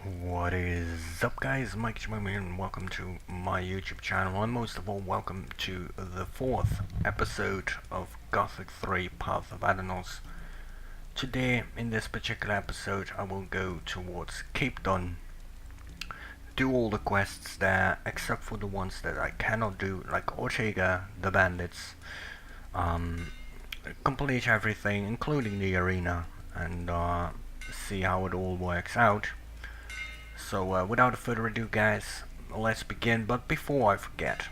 What is up, guys? Mike Jimmy and welcome to my YouTube channel, and most of all welcome to the 4th episode of Gothic 3 Path of Adanos. Today in this particular episode I will go towards Cape Dun, do all the quests there except for the ones that I cannot do, like Ortega, the bandits, complete everything including the arena and see how it all works out. So without further ado, guys, let's begin. But before I forget,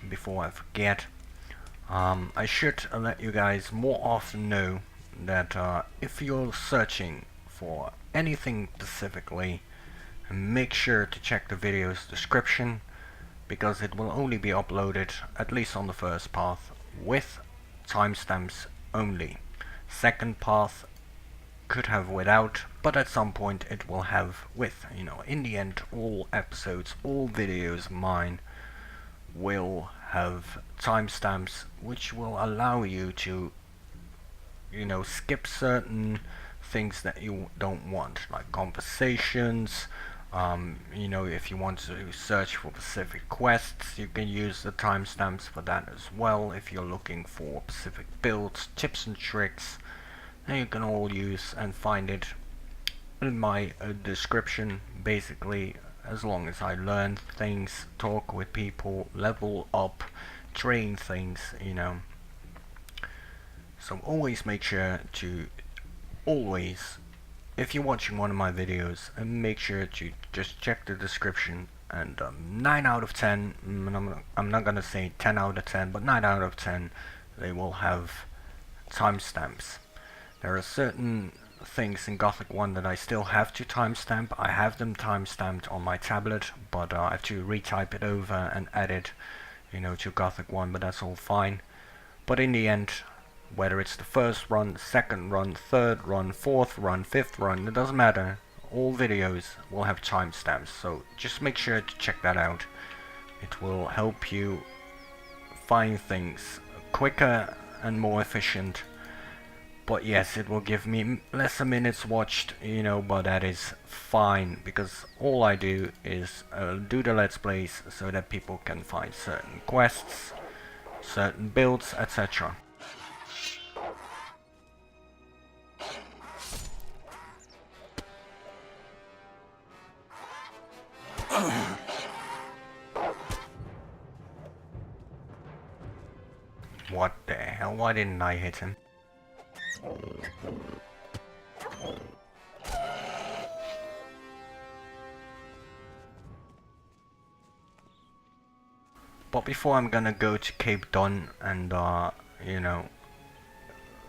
I should let you guys more often know that if you're searching for anything specifically, make sure to check the video's description, because it will only be uploaded, at least on the first path, with timestamps only. Second path could have without, but at some point it will have with. In the end, all episodes, all videos mine will have timestamps, which will allow you to skip certain things that you don't want, like conversations. If you want to search for specific quests, you can use the timestamps for that as well. If you're looking for specific builds, tips and tricks, and you can all use and find it in my description. Basically, as long as I learn things, talk with people, level up, train things, So always make sure to, if you're watching one of my videos, make sure to just check the description, and 9 out of 10, I'm not gonna say 10 out of 10, but 9 out of 10, they will have timestamps. There are certain things in Gothic 1 that I still have to timestamp. I have them timestamped on my tablet, but I have to retype it over and add it, to Gothic 1, but that's all fine. But in the end, whether it's the first run, second run, third run, fourth run, fifth run, it doesn't matter. All videos will have timestamps, so just make sure to check that out. It will help you find things quicker and more efficient. But yes, it will give me less minutes watched, but that is fine, because all I do is do the Let's Plays so that people can find certain quests, certain builds, etc. What the hell? Why didn't I hit him? But before I'm gonna go to Cape Dun and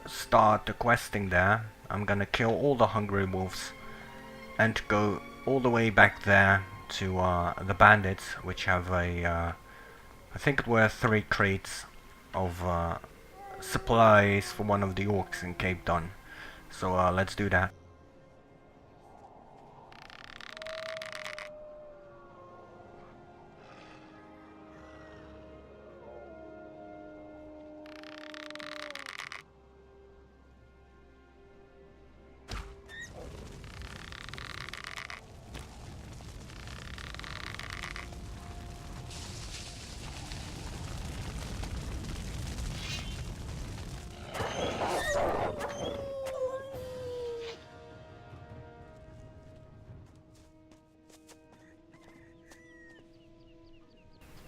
start the questing there, I'm gonna kill all the hungry wolves and go all the way back there to the bandits, which have I think it were 3 crates of supplies for one of the orcs in Cape Dun. So let's do that.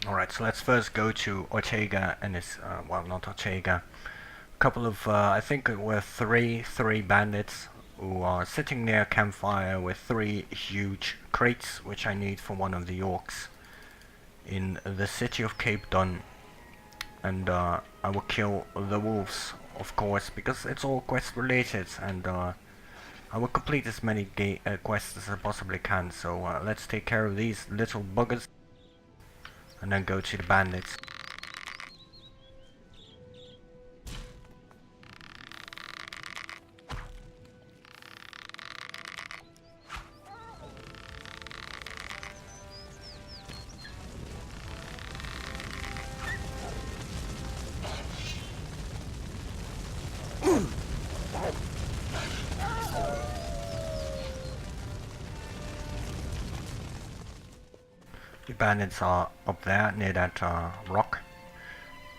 Alright, so let's first go to Ortega and his, well, not Ortega, a couple of, I think it were three bandits who are sitting near a campfire with 3 huge crates, which I need for one of the orcs in the city of Cape Dun. And I will kill the wolves, of course, because it's all quest related, and I will complete as many quests as I possibly can. So let's take care of these little buggers and then go to the bandits. The bandits are up there near that rock.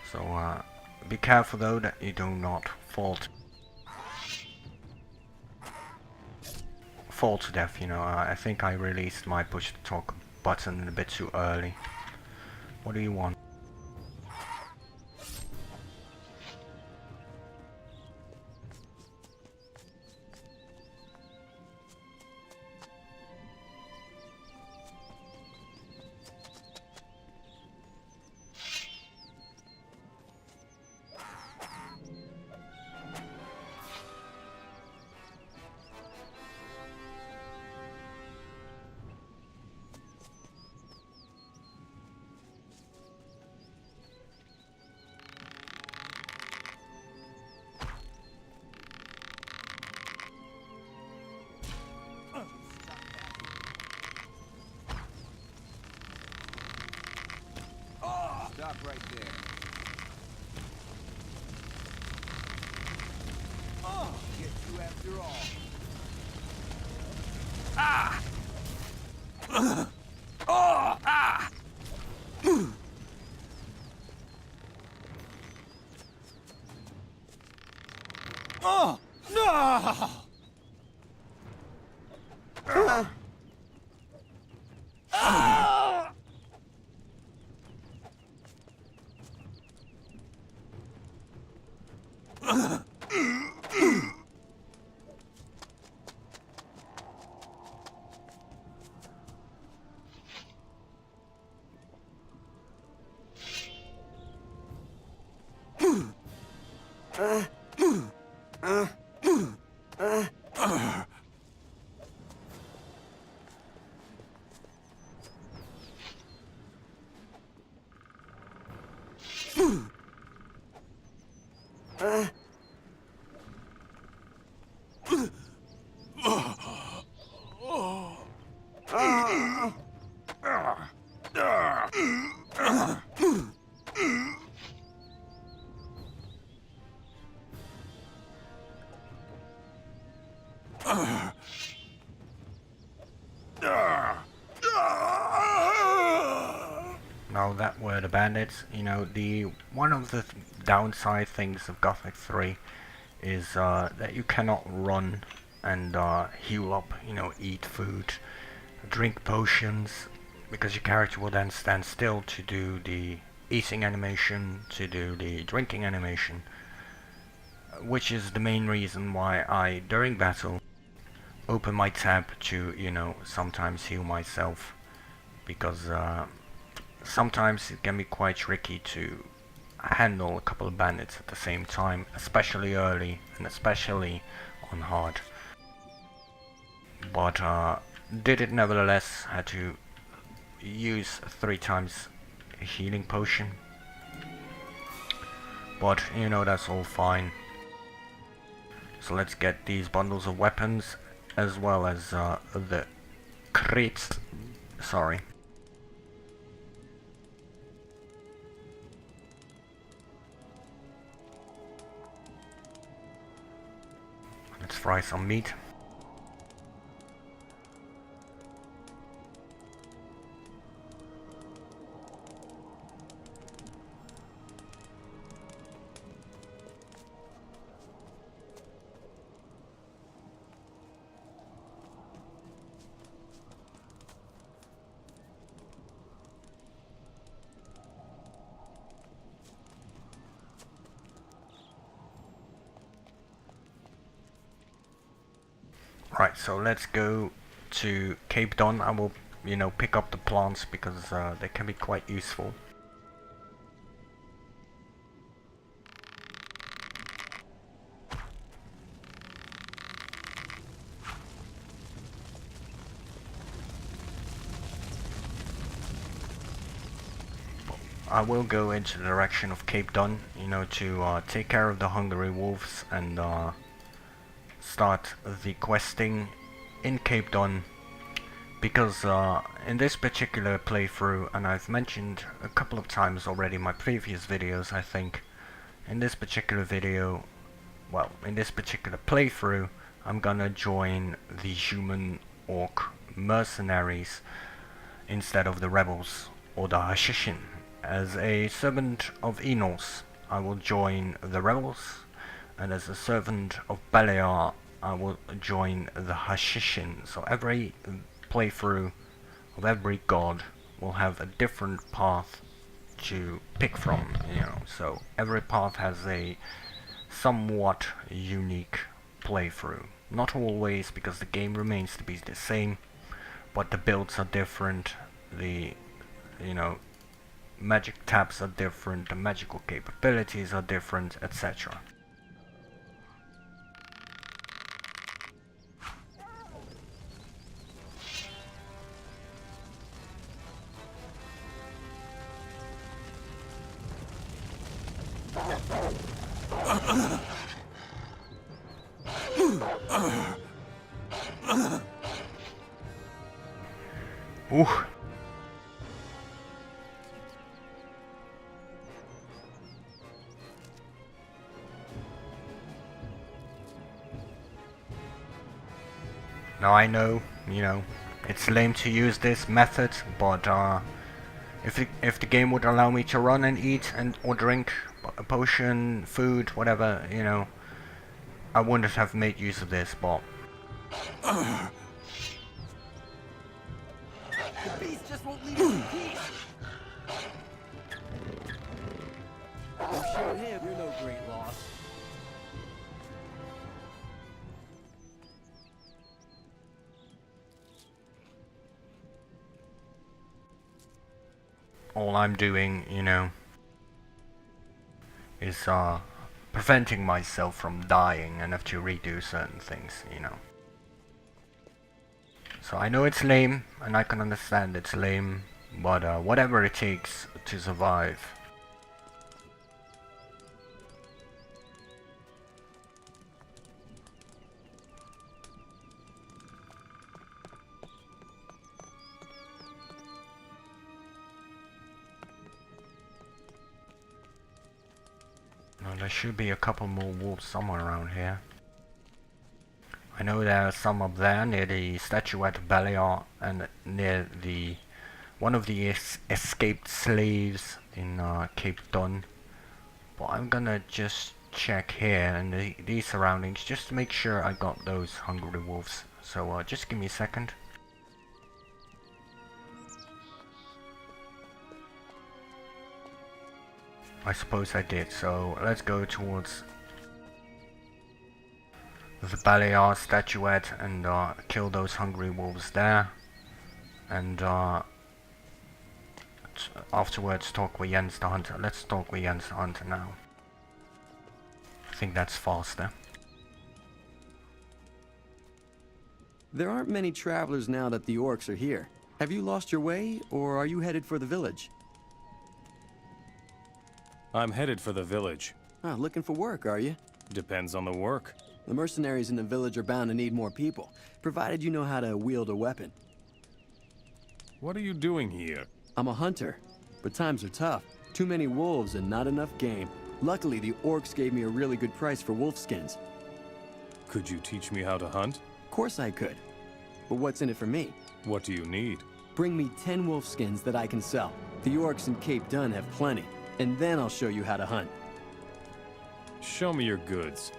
So be careful though that you do not fall to death, you know. I think I released my push to talk button a bit too early. What do you want? Stop right there. Oh, get you after all. Ah! Oh! Ah! Oh! No! Now that were the bandits. You know, the one of the downside things of Gothic 3 is that you cannot run and heal up, you know, eat food, drink potions, because your character will then stand still to do the eating animation, to do the drinking animation, which is the main reason why I, during battle, open my tab to, you know, sometimes heal myself, because sometimes it can be quite tricky to handle a couple of bandits at the same time, especially early and especially on hard. But did it nevertheless, had to use 3 times a healing potion. But you know, that's all fine. So let's get these bundles of weapons as well as the crits. Sorry. Let's fry some meat. Right, so let's go to Cape Don. I will, you know, pick up the plants because they can be quite useful. I will go into the direction of Cape Don, you know, to take care of the hungry wolves and start the questing in Cape Don, because in this particular playthrough, and I've mentioned a couple of times already in my previous videos, I think, in this particular video, well, in this particular playthrough, I'm gonna join the human orc mercenaries instead of the rebels or the Hashishin. As a servant of Enos, I will join the rebels, and as a servant of Beliar, I will join the Hashishin. So every playthrough of every god will have a different path to pick from, you know. So every path has a somewhat unique playthrough. Not always, because the game remains to be the same, but the builds are different, the, you know, magic tabs are different, the magical capabilities are different, etc. Ooh. Now I know, you know, it's lame to use this method, but if the game would allow me to run and eat and or drink a potion, food, whatever, you know, I wouldn't have made use of this, but The beast just won't leave us in peace. You showed him you're no great loss. all I'm doing, you know, is preventing myself from dying and have to redo certain things, you know. So I know it's lame, and I can understand it's lame, but whatever it takes to survive. Now there should be a couple more wolves somewhere around here. I know there are some up there near the statuette of Beliar and near the one of the escaped slaves in Cape Dun. But I'm gonna just check here and these surroundings just to make sure I got those hungry wolves. So just give me a second. I suppose I did, so let's go towards the Beliar statuette and kill those hungry wolves there. And afterwards talk with Jens the Hunter. Let's talk with Jens the Hunter now. I think that's faster. There aren't many travelers now that the orcs are here. Have you lost your way, or are you headed for the village? I'm headed for the village. Ah, looking for work, are you? Depends on the work. The mercenaries in the village are bound to need more people, provided you know how to wield a weapon. What are you doing here? I'm a hunter, but times are tough. Too many wolves and not enough game. Luckily, the orcs gave me a really good price for wolf skins. Could you teach me how to hunt? Of course I could. But what's in it for me? What do you need? Bring me 10 wolf skins that I can sell. The orcs in Cape Dun have plenty, and then I'll show you how to hunt. Show me your goods.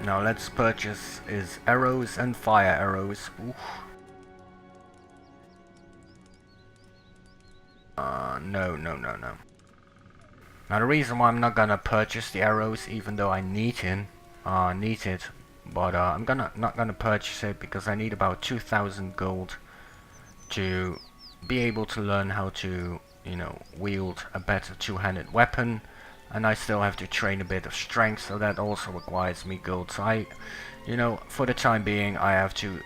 Now let's purchase is arrows and fire arrows. Oof. No. Now the reason why I'm not gonna purchase the arrows, even though I need it, but I'm not gonna purchase it because I need about 2,000 gold to be able to learn how to, you know, wield a better two-handed weapon, and I still have to train a bit of strength, so that also requires me gold. So I, you know, for the time being, I have to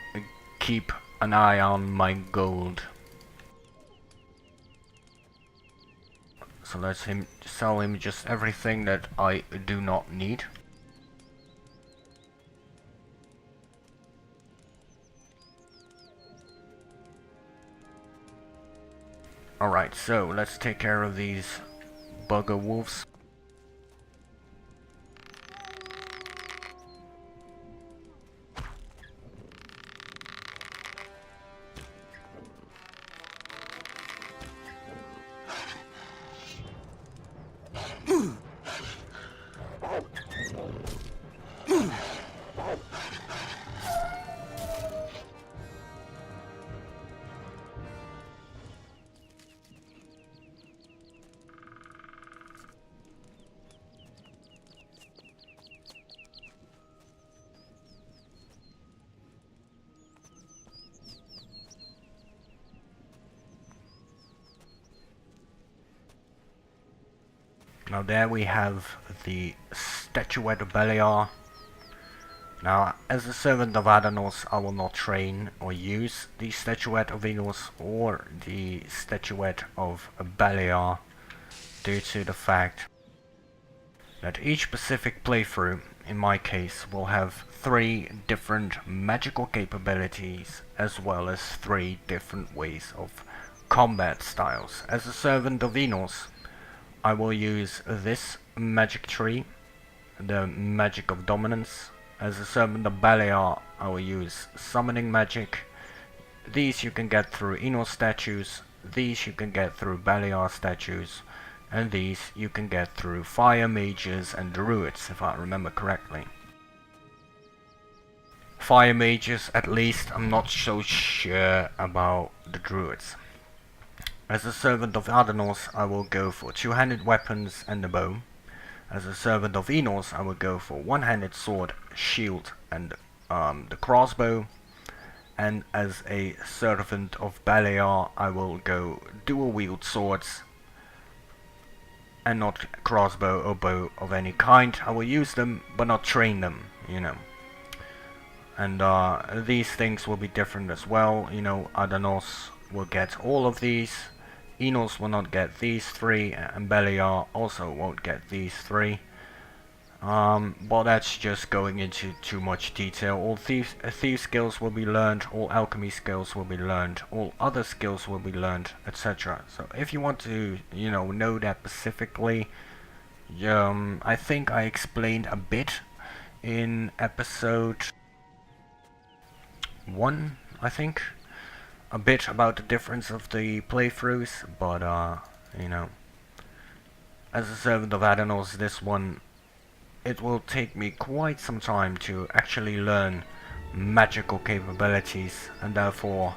keep an eye on my gold. So let's sell him just everything that I do not need. Alright, so let's take care of these bugger wolves. Now there we have the statuette of Beliar. Now, as a servant of Adanos, I will not train or use the statuette of Enos or the statuette of Beliar due to the fact that each specific playthrough, in my case, will have 3 different magical capabilities as well as 3 different ways of combat styles. As a servant of Enos, I will use this magic tree, the magic of dominance. As a servant of Beliar, I will use summoning magic. These you can get through Enos statues, these you can get through Beliar statues, and these you can get through fire mages and druids, if I remember correctly. Fire mages, at least, I'm not so sure about the druids. As a servant of Adanos, I will go for 2-handed weapons and a bow. As a servant of Enos, I will go for one-handed sword, shield, and the crossbow. And as a servant of Beliar, I will go dual-wield swords and not crossbow or bow of any kind. I will use them, but not train them, you know. And these things will be different as well. You know, Adanos will get all of these. Enos will not get these 3, and Beliar also won't get these 3. But that's just going into too much detail. All thief skills will be learned, all alchemy skills will be learned, all other skills will be learned, etc. So if you want to, you know that specifically, I think I explained a bit in episode 1, I think. A bit about the difference of the playthroughs, but you know, as a servant of Adanos, this one, it will take me quite some time to actually learn magical capabilities, and therefore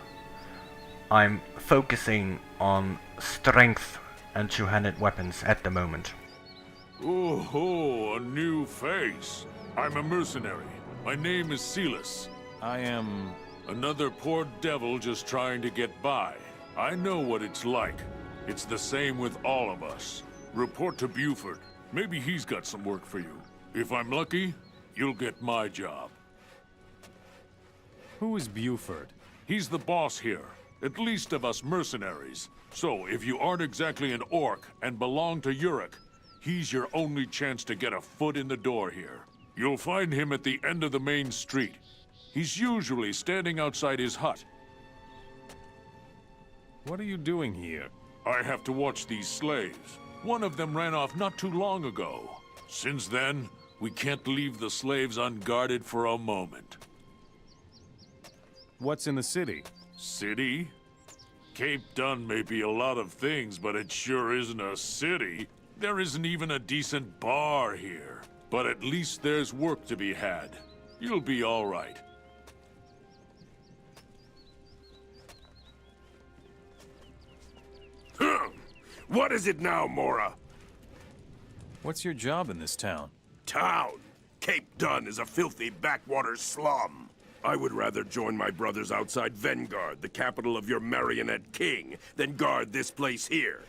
I'm focusing on strength and 2-handed weapons at the moment. Oh, a new face. I'm a mercenary. My name is Silas. I am... Another poor devil just trying to get by. I know what it's like. It's the same with all of us. Report to Bufford. Maybe he's got some work for you. If I'm lucky, you'll get my job. Who is Bufford? He's the boss here, at least of us mercenaries. So, if you aren't exactly an orc and belong to Urkrass, he's your only chance to get a foot in the door here. You'll find him at the end of the main street. He's usually standing outside his hut. What are you doing here? I have to watch these slaves. One of them ran off not too long ago. Since then, we can't leave the slaves unguarded for a moment. What's in the city? City? Cape Dun may be a lot of things, but it sure isn't a city. There isn't even a decent bar here. But at least there's work to be had. You'll be all right. What is it now, Mora? What's your job in this town? Town. Cape Dun is a filthy backwater slum. I would rather join my brothers outside Vanguard, the capital of your marionette king, than guard this place here.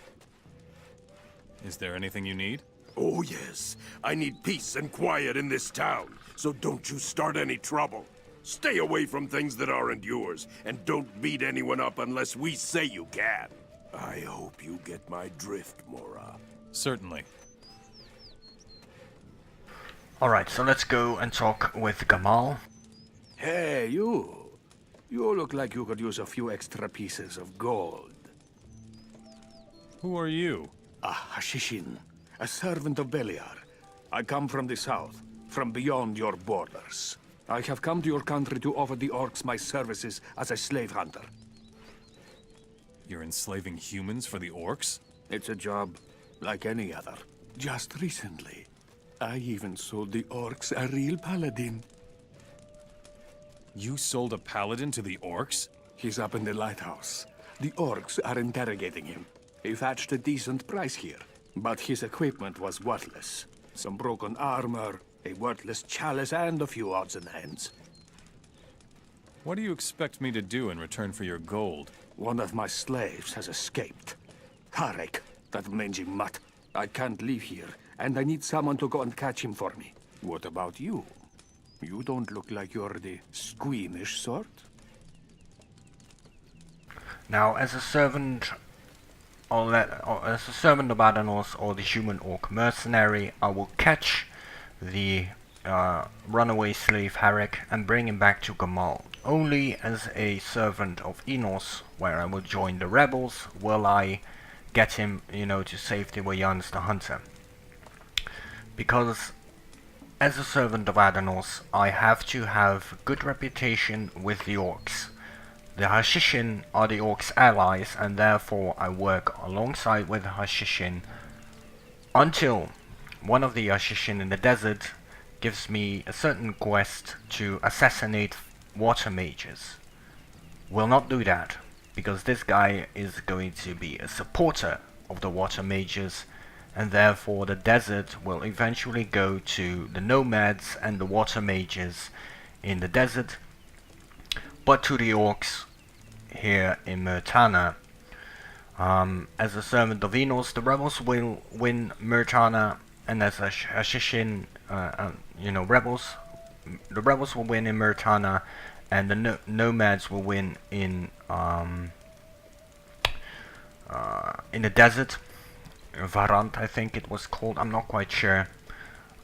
Is there anything you need? Oh yes, I need peace and quiet in this town, so don't you start any trouble. Stay away from things that aren't yours, and don't beat anyone up unless we say you can. I hope you get my drift, Mora. Certainly. Alright, so let's go and talk with Gamal. Hey, you. You look like you could use a few extra pieces of gold. Who are you? A Hashishin, a servant of Beliar. I come from the south, from beyond your borders. I have come to your country to offer the orcs my services as a slave hunter. You're enslaving humans for the orcs? It's a job like any other. Just recently, I even sold the orcs a real paladin. You sold a paladin to the orcs? He's up in the lighthouse. The orcs are interrogating him. He fetched a decent price here, but his equipment was worthless. Some broken armor, a worthless chalice, and a few odds and ends. What do you expect me to do in return for your gold? One of my slaves has escaped. Harek, that mangy mutt. I can't leave here, and I need someone to go and catch him for me. What about you? You don't look like you're the squeamish sort. Now, as a servant, or as a servant of Adanos or the human orc mercenary, I will catch the runaway slave Harek and bring him back to Gamal. Only as a servant of Enos, where I will join the rebels, will I get him, to safety with Jans the Hunter. Because as a servant of Adanos, I have to have good reputation with the orcs. The Hashishin are the orcs' allies, and therefore I work alongside with the Hashishin until one of the Hashishin in the desert gives me a certain quest to assassinate water mages. Will not do that, because this guy is going to be a supporter of the water mages, and therefore the desert will eventually go to the nomads and the water mages in the desert, but to the orcs here in Myrtana. As a servant of Enos, the rebels will win Myrtana, and as a Hashishin, rebels, the rebels will win in Myrtana, and the nomads will win in the desert. Varant, I think it was called. I'm not quite sure.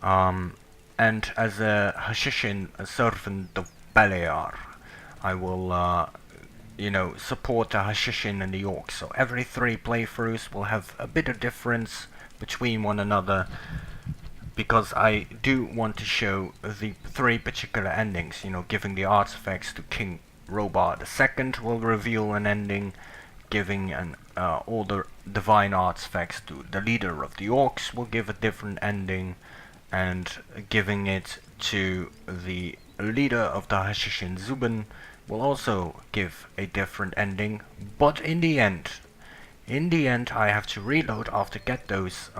And as a Hashishin, a servant of Balear, I will, support the Hashishin and the Orcs. So every 3 playthroughs will have a bit of difference between one another, because I do want to show the 3 particular endings. Giving the artifacts to King Robar II will reveal an ending, giving all the divine artifacts to the leader of the Orcs will give a different ending, and giving it to the leader of the Hashishin Zubin will also give a different ending. But in the end I have to reload after get those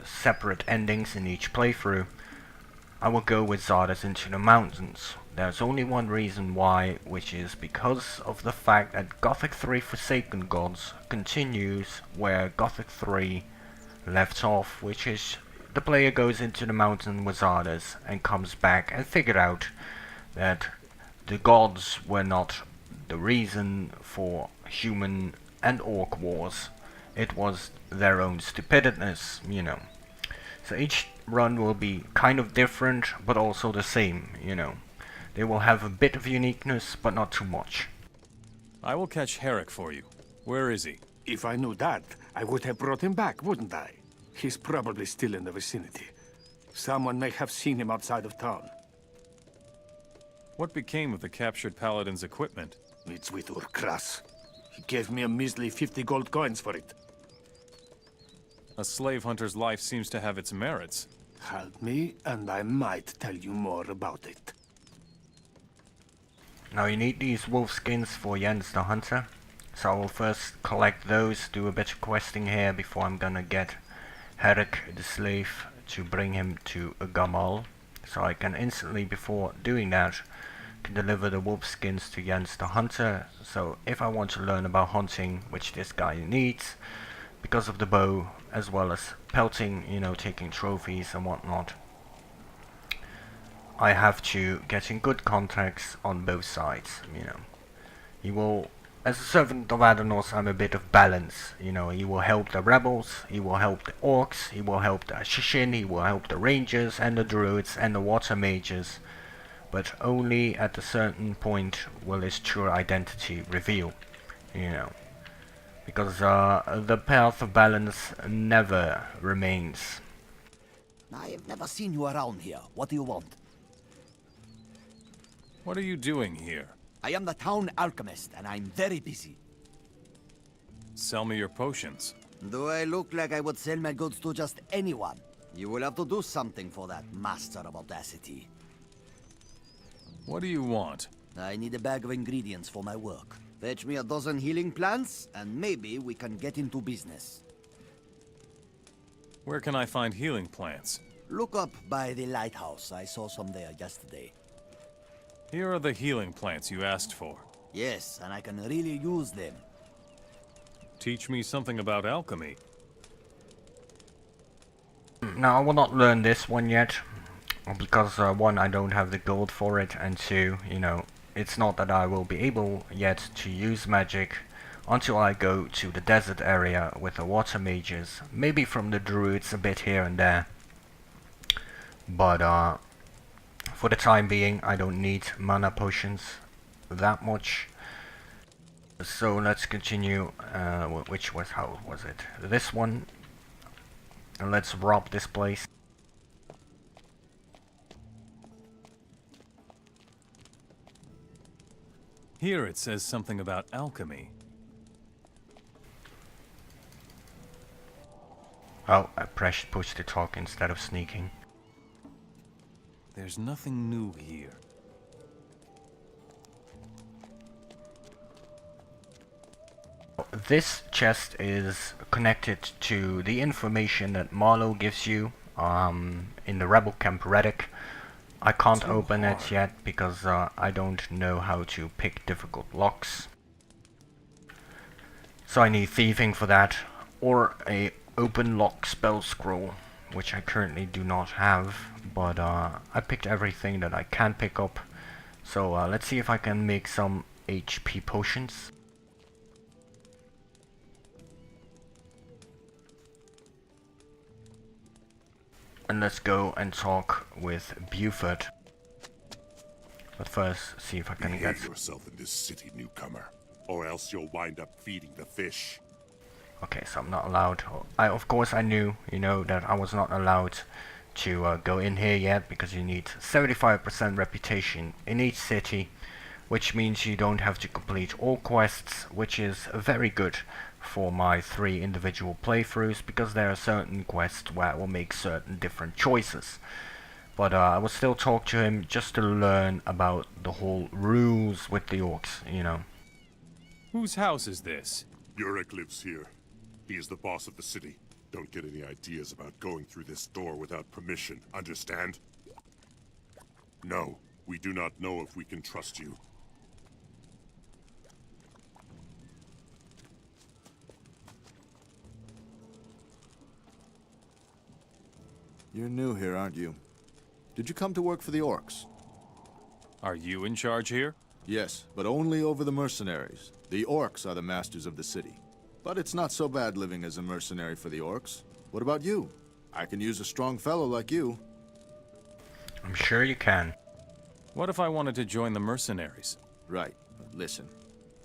separate endings in each playthrough. I will go with Zardes into the mountains. There's only one reason why, which is because of the fact that Gothic 3 Forsaken Gods continues where Gothic 3 left off, which is the player goes into the mountain with Zardes and comes back and figured out that the gods were not the reason for human and orc wars. It was their own stupidness, So each run will be kind of different, but also the same, They will have a bit of uniqueness, but not too much. I will catch Harek for you. Where is he? If I knew that, I would have brought him back, wouldn't I? He's probably still in the vicinity. Someone may have seen him outside of town. What became of the captured paladin's equipment? It's with Urkrass. He gave me a measly 50 gold coins for it. A slave hunter's life seems to have its merits. Help me, and I might tell you more about it. Now you need these wolf skins for Jens the Hunter, so I will first collect those, do a bit of questing here before I'm gonna get Harek the slave to bring him to Gamal, so I can instantly, before doing that, can deliver the wolf skins to Jens the Hunter. So if I want to learn about hunting, which this guy needs because of the bow, as well as pelting, taking trophies and whatnot, I have to get in good contacts on both sides, He will, as a servant of Adanos, I'm a bit of balance, He will help the rebels, he will help the orcs, he will help the Hashishin, he will help the rangers and the druids and the water mages, but only at a certain point will his true identity reveal, Because the path of balance never remains. I've never seen you around here. What do you want? What are you doing here? I am the town alchemist, and I'm very busy. Sell me your potions. Do I look like I would sell my goods to just anyone? You will have to do something for that, Master of Audacity. What do you want? I need a bag of ingredients for my work. Fetch me a dozen healing plants, and maybe we can get into business. Where can I find healing plants? Look up by the lighthouse. I saw some there yesterday. Here are the healing plants you asked for. Yes, and I can really use them. Teach me something about alchemy. Now I will not learn this one yet, because one, I don't have the gold for it, and two, you know, it's not that I will be able yet to use magic until I go to the desert area with the water mages, maybe from the druids a bit here and there. But for the time being, I don't need mana potions that much. So let's continue. Which was, how was it? This one. And let's rob this place. Here it says something about alchemy. Oh, I pressed push to talk instead of sneaking. There's nothing new here. This chest is connected to the information that Marlowe gives you in the rebel camp Reddick. I can't open it yet because I don't know how to pick difficult locks. So I need thieving for that, or a open lock spell scroll, which I currently do not have, but I picked everything that I can pick up. So let's see if I can make some HP potions. And let's go and talk with Bufford. But first, see if I can get... Behave yourself in this city, newcomer, or else you'll wind up feeding the fish. Okay, so I'm not allowed... of course I knew, you know, that I was not allowed to go in here yet, because you need 75% reputation in each city, which means you don't have to complete all quests, which is very good for my 3 individual playthroughs, because there are certain quests where I will make certain different choices. But I will still talk to him just to learn about the whole rules with the orcs, you know. Whose house is this? Urkrass lives here. He is the boss of the city. Don't get any ideas about going through this door without permission, understand? No, we do not know if we can trust you. You're new here, aren't you? Did you come to work for the orcs? Are you in charge here? Yes, but only over the mercenaries. The orcs are the masters of the city. But it's not so bad living as a mercenary for the orcs. What about you? I can use a strong fellow like you. I'm sure you can. What if I wanted to join the mercenaries? Right, but listen.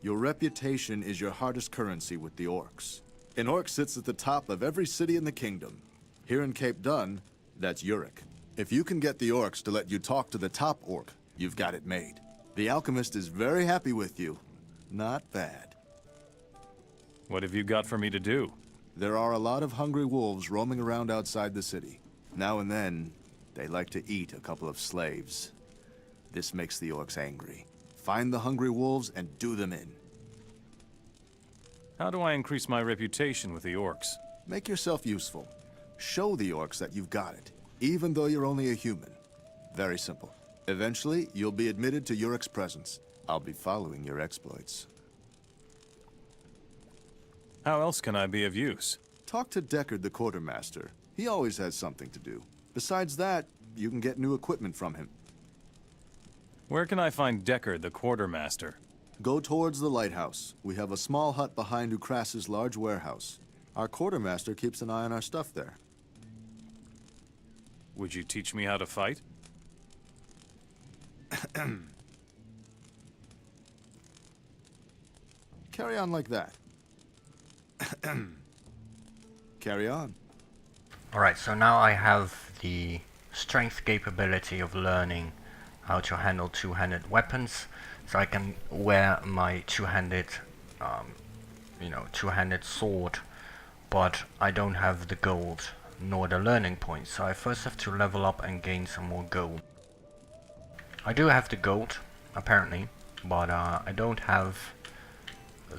Your reputation is your hardest currency with the orcs. An orc sits at the top of every city in the kingdom. Here in Cape Dun, that's Urkrass. If you can get the orcs to let you talk to the top orc, you've got it made. The alchemist is very happy with you. Not bad. What have you got for me to do? There are a lot of hungry wolves roaming around outside the city. Now and then, they like to eat a couple of slaves. This makes the orcs angry. Find the hungry wolves and do them in. How do I increase my reputation with the orcs? Make yourself useful. Show the orcs that you've got it, even though you're only a human. Very simple. Eventually, you'll be admitted to Urkrass' presence. I'll be following your exploits. How else can I be of use? Talk to Deckard the quartermaster. He always has something to do. Besides that, you can get new equipment from him. Where can I find Deckard the quartermaster? Go towards the lighthouse. We have a small hut behind Urkrass's large warehouse. Our quartermaster keeps an eye on our stuff there. Would you teach me how to fight? Carry on like that. Carry on. Alright, so now I have the strength capability of learning how to handle two-handed weapons, so I can wear my two-handed two-handed sword, but I don't have the gold nor the learning points, so I first have to level up and gain some more gold. I do have the gold, apparently, but I don't have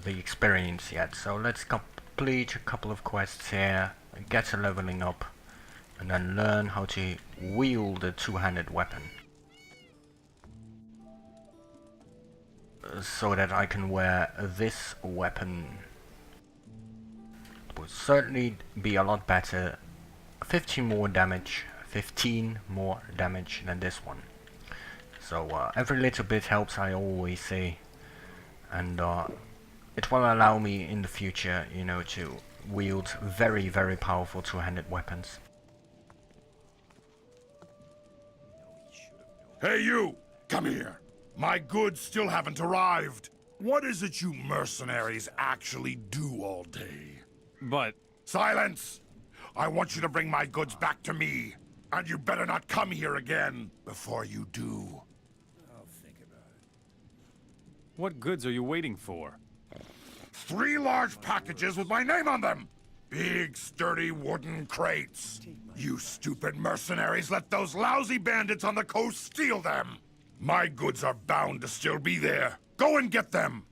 the experience yet, so let's complete a couple of quests here, get a leveling up, and then learn how to wield the two-handed weapon, so that I can wear this weapon. It would certainly be a lot better 15 more damage, 15 more damage than this one. So every little bit helps, I always say, and it will allow me in the future, you know, to wield very, very powerful two-handed weapons. Hey, you! Come here. My goods still haven't arrived. What is it you mercenaries actually do all day? But Silence! I want you to bring my goods back to me. And you better not come here again before you do. what goods are you waiting for? 3 large packages with my name on them! Big, sturdy wooden crates. You stupid mercenaries let those lousy bandits on the coast steal them! My goods are bound to still be there. Go and get them!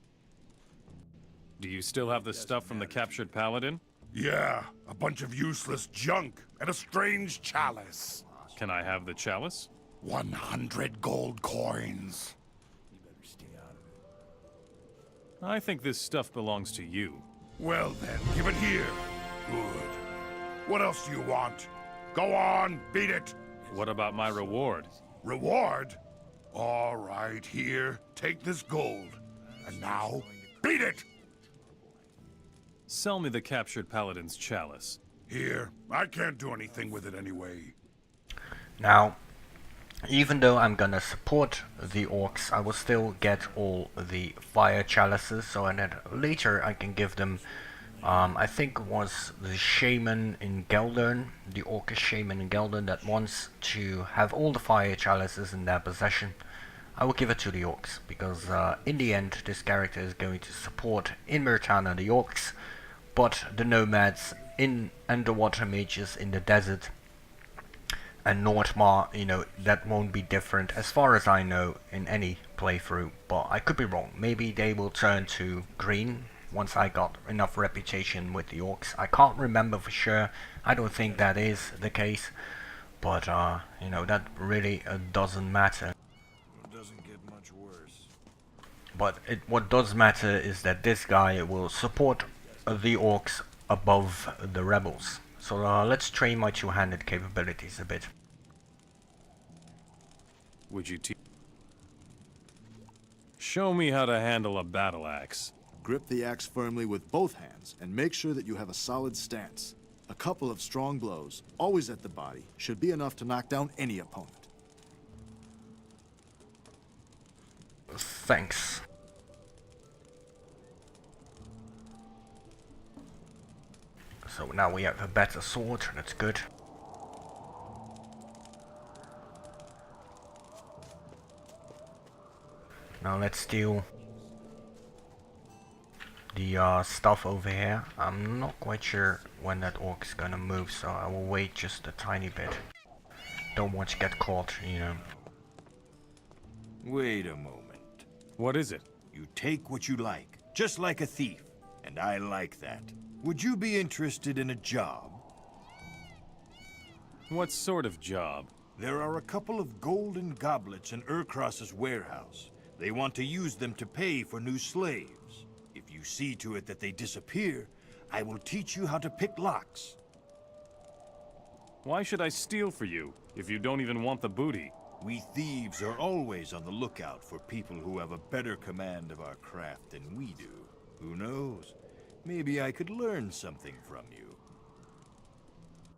Do you still have the stuff from the captured paladin? Yeah, a bunch of useless junk and a strange chalice. Can I have the chalice? 100 gold coins. I think this stuff belongs to you. Well then, give it here. Good. What else do you want? Go on, beat it. What about my reward? Reward? All right, here. Take this gold. And now, beat it! Sell me the captured paladin's chalice. Here. I can't do anything with it anyway. Now, even though I'm gonna support the orcs, I will still get all the fire chalices, so that later I can give them, I think it was the shaman in Geldern, the orcish shaman in Geldern, that wants to have all the fire chalices in their possession. I will give it to the orcs, because in the end this character is going to support in Myrtana the orcs, but the nomads in underwater mages in the desert and Nordmar, you know, that won't be different as far as I know in any playthrough, but I could be wrong. Maybe they will turn to green once I got enough reputation with the orcs. I can't remember for sure. I don't think that is the case, but you know, that really doesn't matter. It doesn't get much worse. But what does matter is that this guy will support the orcs above the rebels. So let's train my two-handed capabilities a bit. Would you show me how to handle a battle axe? Grip the axe firmly with both hands and make sure that you have a solid stance. A couple of strong blows, always at the body, should be enough to knock down any opponent. Thanks. So now we have a better sword, that's good. Now let's steal the stuff over here. I'm not quite sure when that orc's gonna move, so I will wait just a tiny bit. Don't want to get caught, you know. Wait a moment. What is it? You take what you like, just like a thief. And I like that. Would you be interested in a job? What sort of job? There are a couple of golden goblets in Urkrass's warehouse. They want to use them to pay for new slaves. If you see to it that they disappear, I will teach you how to pick locks. Why should I steal for you, if you don't even want the booty? We thieves are always on the lookout for people who have a better command of our craft than we do. Who knows? Maybe I could learn something from you.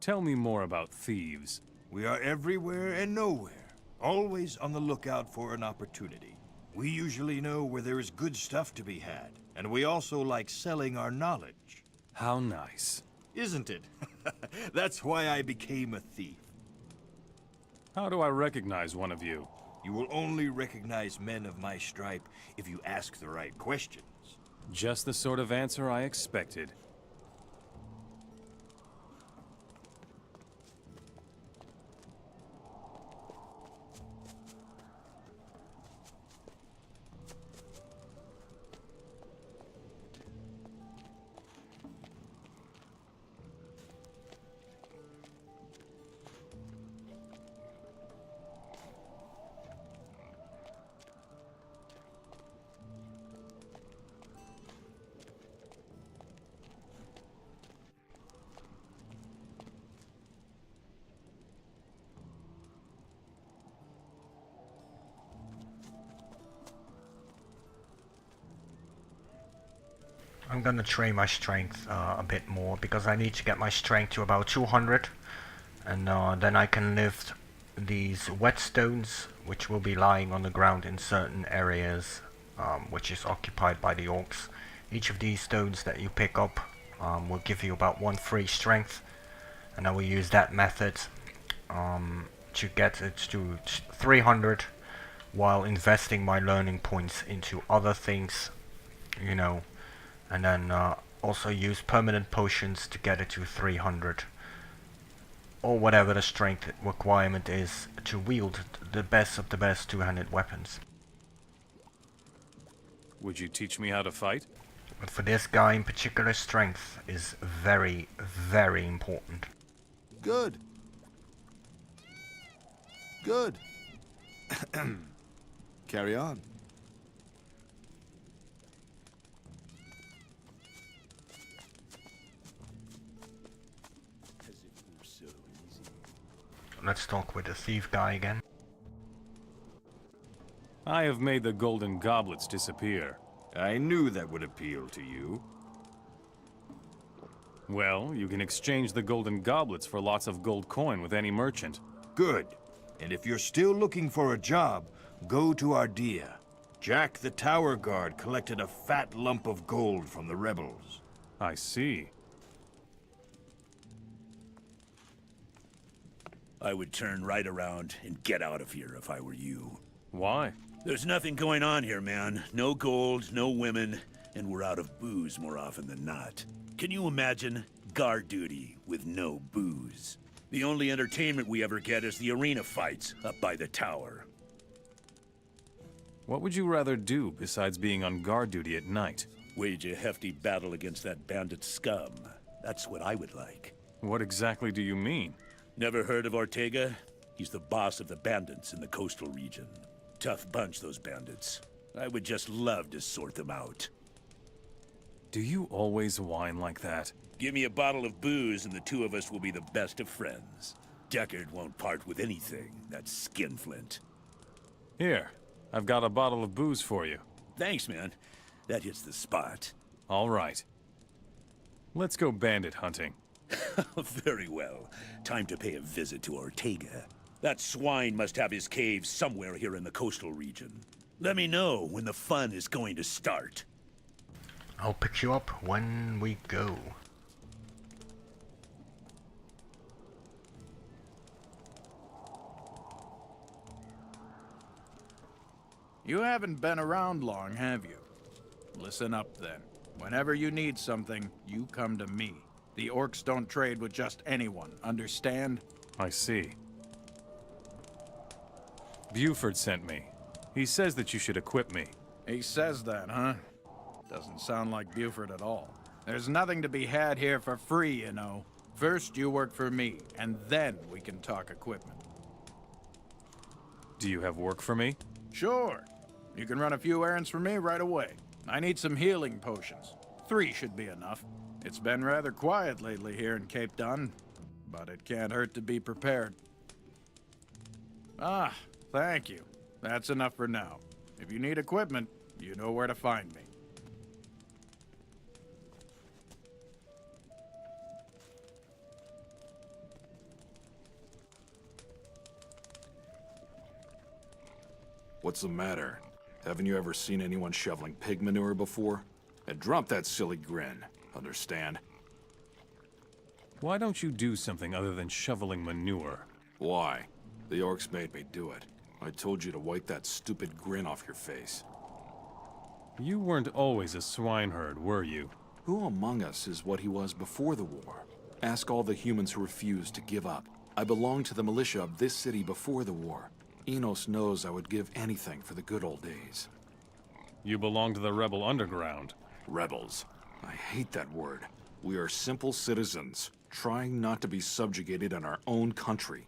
Tell me more about thieves. We are everywhere and nowhere, always on the lookout for an opportunity. We usually know where there is good stuff to be had, and we also like selling our knowledge. How nice. Isn't it? That's why I became a thief. How do I recognize one of you? You will only recognize men of my stripe if you ask the right questions. Just the sort of answer I expected. I'm gonna train my strength a bit more because I need to get my strength to about 200, and then I can lift these whetstones, which will be lying on the ground in certain areas, which is occupied by the orcs. Each of these stones that you pick up will give you about 1 free strength, and I will use that method to get it to 300 while investing my learning points into other things, you know, and then also use permanent potions to get it to 300, or whatever the strength requirement is to wield the best of the best two-handed weapons. Would you teach me how to fight? But for this guy in particular, strength is very, very important. Good. Good. Carry on. Let's talk with the thief guy again. I have made the Golden Goblets disappear. I knew that would appeal to you. Well, you can exchange the Golden Goblets for lots of gold coin with any merchant. Good. And if you're still looking for a job, go to Ardea. Jack the Tower Guard collected a fat lump of gold from the rebels. I see. I would turn right around and get out of here if I were you. Why? There's nothing going on here, man. No gold, no women, and we're out of booze more often than not. Can you imagine guard duty with no booze? The only entertainment we ever get is the arena fights up by the tower. What would you rather do besides being on guard duty at night? Wage a hefty battle against that bandit scum. That's what I would like. What exactly do you mean? Never heard of Ortega? He's the boss of the bandits in the coastal region. Tough bunch, those bandits. I would just love to sort them out. Do you always whine like that? Give me a bottle of booze and the two of us will be the best of friends. Deckard won't part with anything, that skinflint. Here, I've got a bottle of booze for you. Thanks, man. That hits the spot. All right. Let's go bandit hunting. Very well. Time to pay a visit to Ortega. That swine must have his caves somewhere here in the coastal region. Let me know when the fun is going to start. I'll pick you up when we go. You haven't been around long, have you? Listen up then. Whenever you need something, you come to me. The orcs don't trade with just anyone, understand? I see. Bufford sent me. He says that you should equip me. He says that, huh? Doesn't sound like Bufford at all. There's nothing to be had here for free, you know. First you work for me, and then we can talk equipment. Do you have work for me? Sure. You can run a few errands for me right away. I need some healing potions. 3 should be enough. It's been rather quiet lately here in Cape Dun, but it can't hurt to be prepared. Ah, thank you. That's enough for now. If you need equipment, you know where to find me. What's the matter? Haven't you ever seen anyone shoveling pig manure before? And drop that silly grin. Understand? Why don't you do something other than shoveling manure? Why? The orcs made me do it. I told you to wipe that stupid grin off your face. You weren't always a swineherd, were you? Who among us is what he was before the war? Ask all the humans who refused to give up. I belonged to the militia of this city before the war. Enos knows I would give anything for the good old days. You belong to the rebel underground. Rebels. I hate that word. We are simple citizens, trying not to be subjugated in our own country.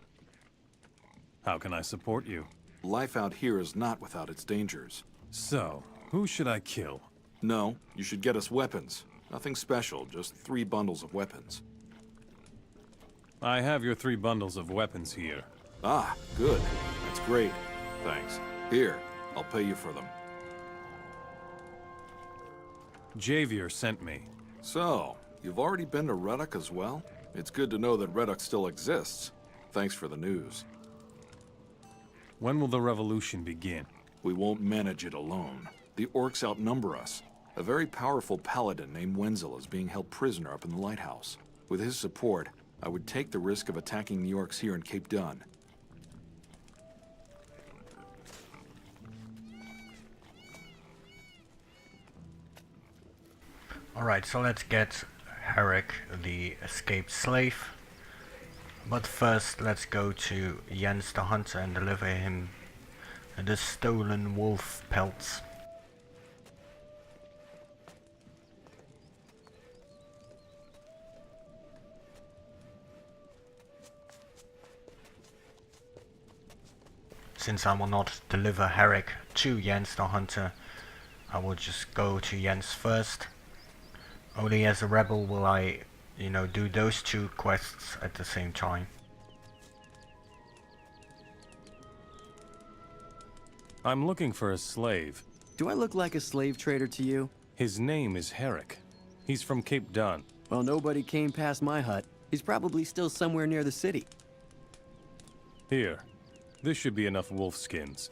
How can I support you? Life out here is not without its dangers. So, who should I kill? No, you should get us weapons. Nothing special, just 3 bundles of weapons. I have your 3 bundles of weapons here. Ah, good. That's great. Thanks. Here, I'll pay you for them. Javier sent me. So, you've already been to Reddock as well? It's good to know that Reddock still exists. Thanks for the news. When will the revolution begin? We won't manage it alone. The Orcs outnumber us. A very powerful paladin named Wenzel is being held prisoner up in the lighthouse. With his support, I would take the risk of attacking the Orcs here in Cape Dun. Alright, so let's get Harek, the escaped slave. But first, let's go to Jens the Hunter and deliver him the stolen wolf pelts. Since I will not deliver Harek to Jens the Hunter, I will just go to Jens first. Only as a rebel will I, do those two quests at the same time. I'm looking for a slave. Do I look like a slave trader to you? His name is Harek. He's from Cape Dun. Well, nobody came past my hut. He's probably still somewhere near the city. Here. This should be enough wolf skins.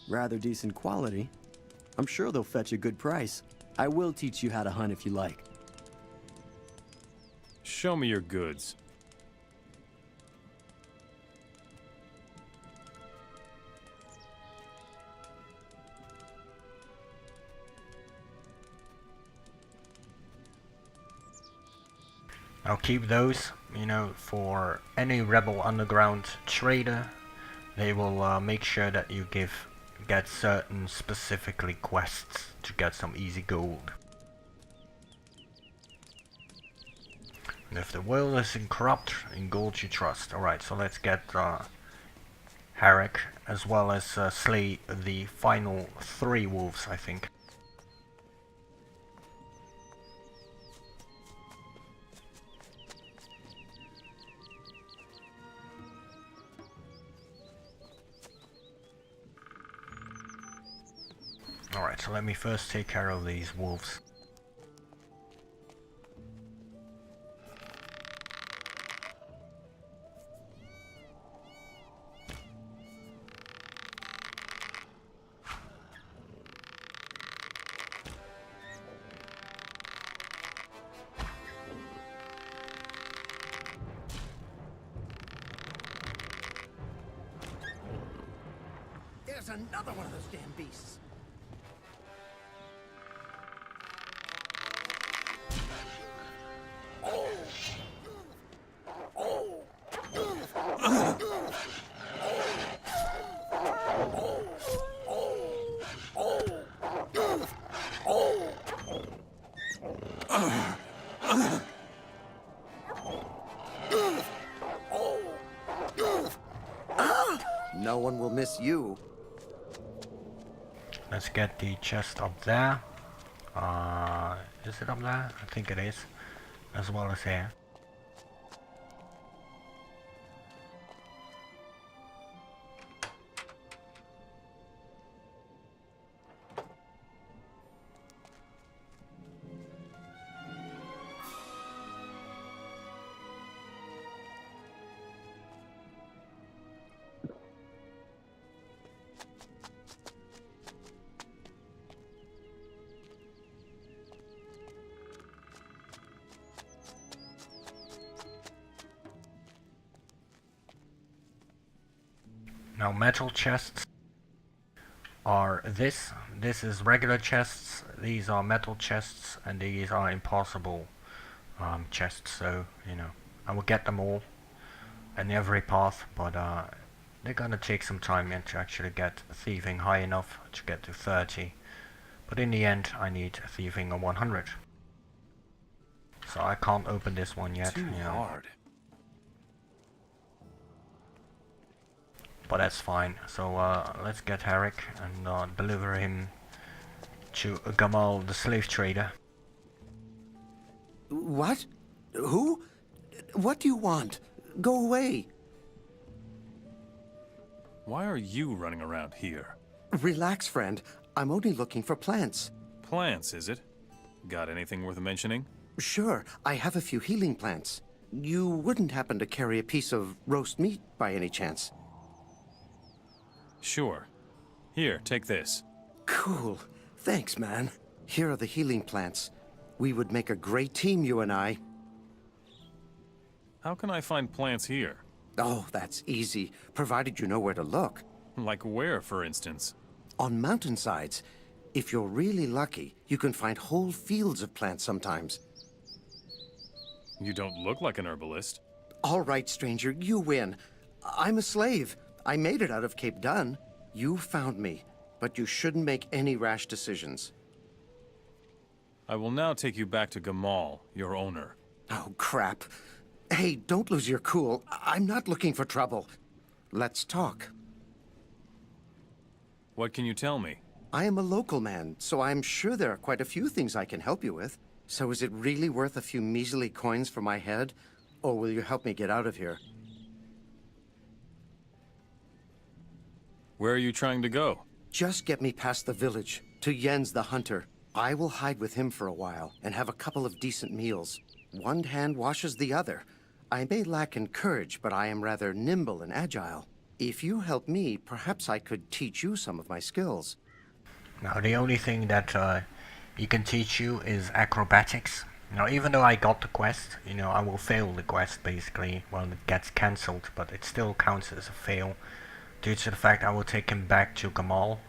Rather decent quality. I'm sure they'll fetch a good price. I will teach you how to hunt if you like. Show me your goods. I'll keep those, for any rebel underground trader. They will make sure that you get certain specifically quests to get some easy gold. And if the will is incorrupt, in gold you trust. Alright, so let's get Harek, as well as slay the final 3 wolves, I think. Alright, so let me first take care of these wolves. There's another one of those damn beasts. No one will miss you. Let's get the chest up there. Is it up there? I think it is. As well as here. Now metal chests are this is regular chests, these are metal chests, and these are impossible chests, so I will get them all in every path, but they're gonna take some time to actually get thieving high enough to get to 30, but in the end I need thieving of 100, so I can't open this one yet. Too hard. But that's fine. So let's get Harek and deliver him to Gamal, the slave trader. What? Who? What do you want? Go away. Why are you running around here? Relax, friend. I'm only looking for plants. Plants, is it? Got anything worth mentioning? Sure, I have a few healing plants. You wouldn't happen to carry a piece of roast meat by any chance? Sure. Here, take this. Cool. Thanks, man. Here are the healing plants. We would make a great team, you and I. How can I find plants here? Oh, that's easy, provided you know where to look. Like where, for instance? On mountainsides. If you're really lucky, you can find whole fields of plants sometimes. You don't look like an herbalist. All right, stranger, you win. I'm a slave. I made it out of Cape Dun. You found me, but you shouldn't make any rash decisions. I will now take you back to Gamal, your owner. Oh, crap. Hey, don't lose your cool. I'm not looking for trouble. Let's talk. What can you tell me? I am a local man, so I'm sure there are quite a few things I can help you with. So is it really worth a few measly coins for my head? Or will you help me get out of here? Where are you trying to go? Just get me past the village, to Jens the Hunter. I will hide with him for a while, and have a couple of decent meals. One hand washes the other. I may lack in courage, but I am rather nimble and agile. If you help me, perhaps I could teach you some of my skills. Now, the only thing that he can teach you is acrobatics. Now, even though I got the quest, I will fail the quest, basically. Well, it gets cancelled, but it still counts as a fail. Due to the fact I will take him back to Gamal,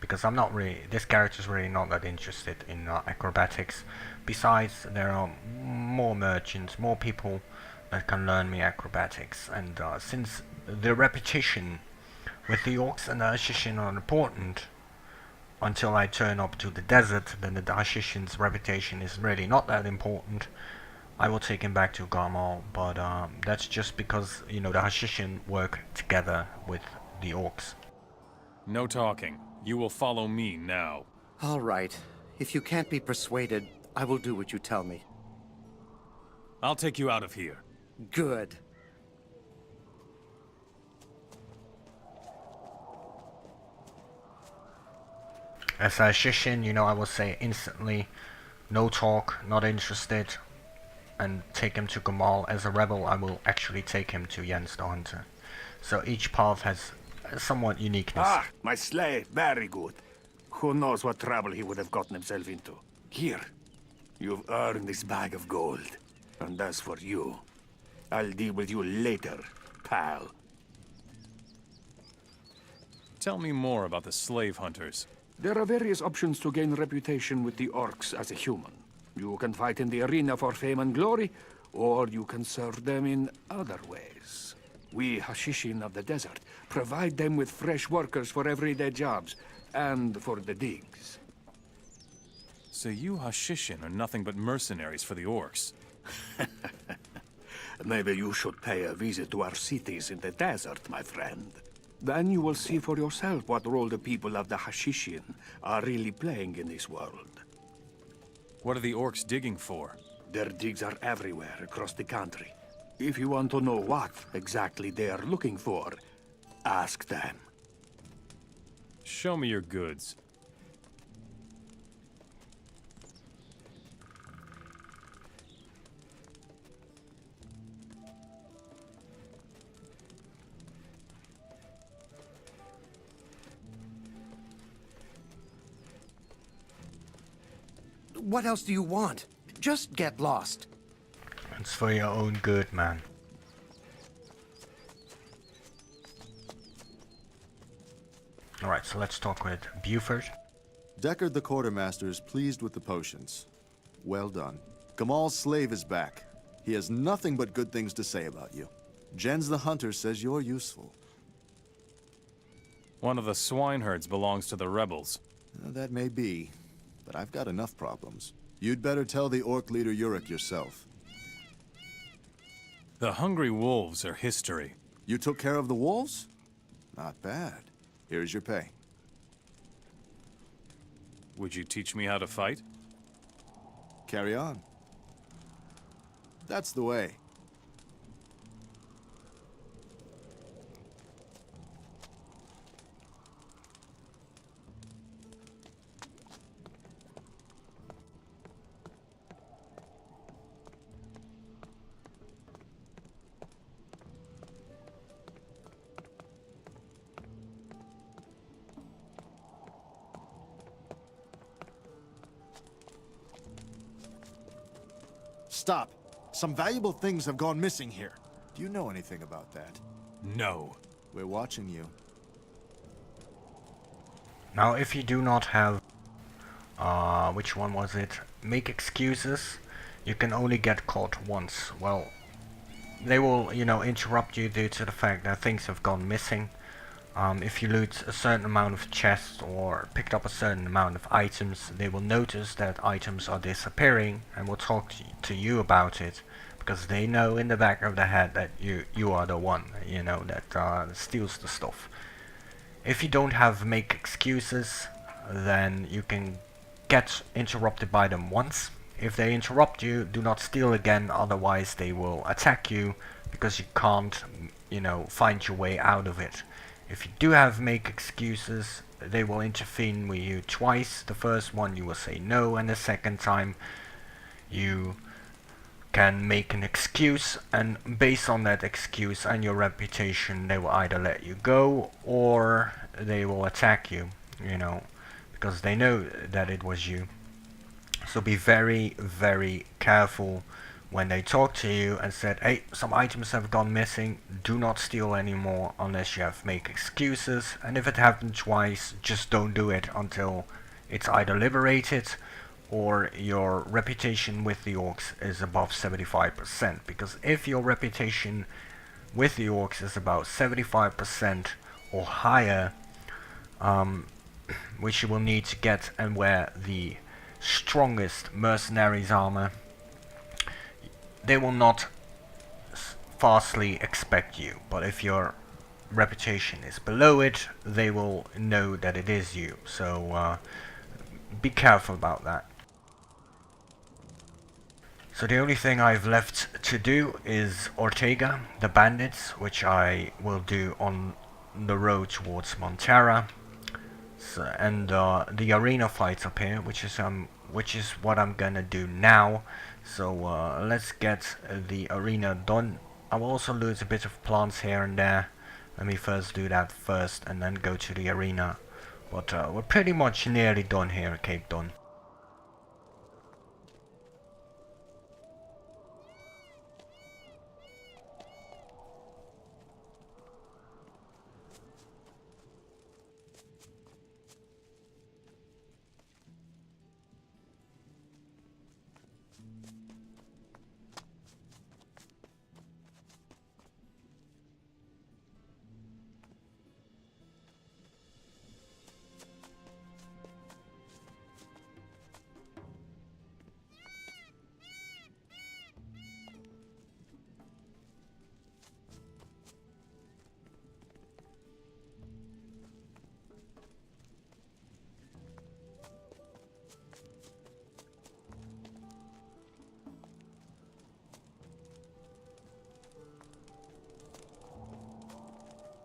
because I'm not really, this character's really not that interested in acrobatics. Besides, there are more merchants, more people that can learn me acrobatics, and since the repetition with the orcs and the Hashishin are important until I turn up to the desert, then the Hashishin's reputation is really not that important. I will take him back to Gamal, but that's just because, the Hashishin work together with the orcs. No talking. You will follow me now. All right. If you can't be persuaded, I will do what you tell me. I'll take you out of here. Good. As a Hashishin, I will say instantly, no talk, not interested, and take him to Gamal. As a rebel, I will actually take him to Jens the Hunter. So each path has somewhat uniqueness. Ah, my slave, very good. Who knows what trouble he would have gotten himself into. Here, you've earned this bag of gold. And as for you, I'll deal with you later, pal. Tell me more about the slave hunters. There are various options to gain reputation with the orcs as a human. You can fight in the arena for fame and glory, or you can serve them in other ways. We Hashishin of the desert provide them with fresh workers for everyday jobs, and for the digs. So you Hashishin are nothing but mercenaries for the orcs. Maybe you should pay a visit to our cities in the desert, my friend. Then you will see for yourself what role the people of the Hashishin are really playing in this world. What are the orcs digging for? Their digs are everywhere across the country. If you want to know what exactly they are looking for, ask them. Show me your goods. What else do you want? Just get lost. It's for your own good, man. Alright, so let's talk with Bufford. Deckard the quartermaster is pleased with the potions. Well done. Gamal's slave is back. He has nothing but good things to say about you. Jens the hunter says you're useful. One of the swineherds belongs to the rebels. That may be, but I've got enough problems. You'd better tell the orc leader Urkrass yourself. The hungry wolves are history. You took care of the wolves? Not bad. Here's your pay. Would you teach me how to fight? Carry on. That's the way. stop. Some valuable things have gone missing here. Do you know anything about that? No. We're watching you. Now, if you do not have, which one was it? Make excuses. You can only get caught once. Well, they will, you know, interrupt you due to the fact that things have gone missing. If you loot a certain amount of chests or picked up a certain amount of items, they will notice that items are disappearing and will talk to you about it, because they know in the back of their head that you are the one, you know, that steals the stuff. If you don't have make excuses, then you can get interrupted by them once. If they interrupt you, do not steal again, otherwise they will attack you because you can't, you know, find your way out of it. If you do have make excuses, they will intervene with you twice. The first one you will say no, and the second time you can make an excuse, and based on that excuse and your reputation, they will either let you go or they will attack you, you know, because they know that it was you. So be very, very careful when they talk to you and said, hey, some items have gone missing, do not steal anymore unless you have make excuses. And if it happened twice, just don't do it until it's either liberated or your reputation with the orcs is above 75%. Because if your reputation with the orcs is about 75% or higher, which you will need to get and wear the strongest mercenaries armor, they will not fastly expect you. But if your reputation is below it, they will know that it is you. So be careful about that. So the only thing I've left to do is Ortega, the bandits, which I will do on the road towards Montera. So, and the arena fights up here, which is what I'm gonna do now. So let's get the arena done. I will also lose a bit of plants here and there. Let me first do that first and then go to the arena. But we're pretty much nearly done here at Cape Dawn.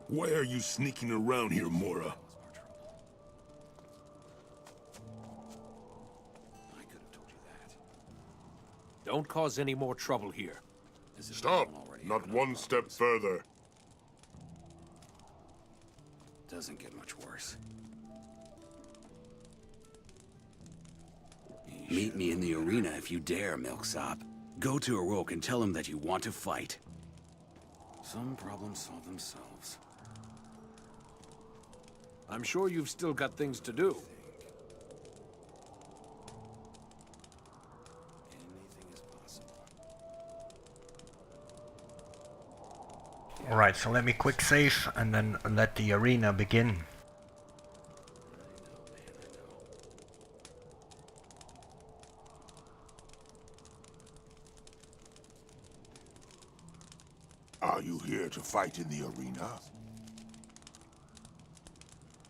Why are you sneaking around here, Mora? Don't cause any more trouble here. Stop! Not one step further. Doesn't get much worse. Meet me in the arena if you dare, Milksop. Go to Arokkh and tell him that you want to fight. Some problems solve themselves. I'm sure you've still got things to do. Alright, so let me quick save and then let the arena begin. Are you here to fight in the arena?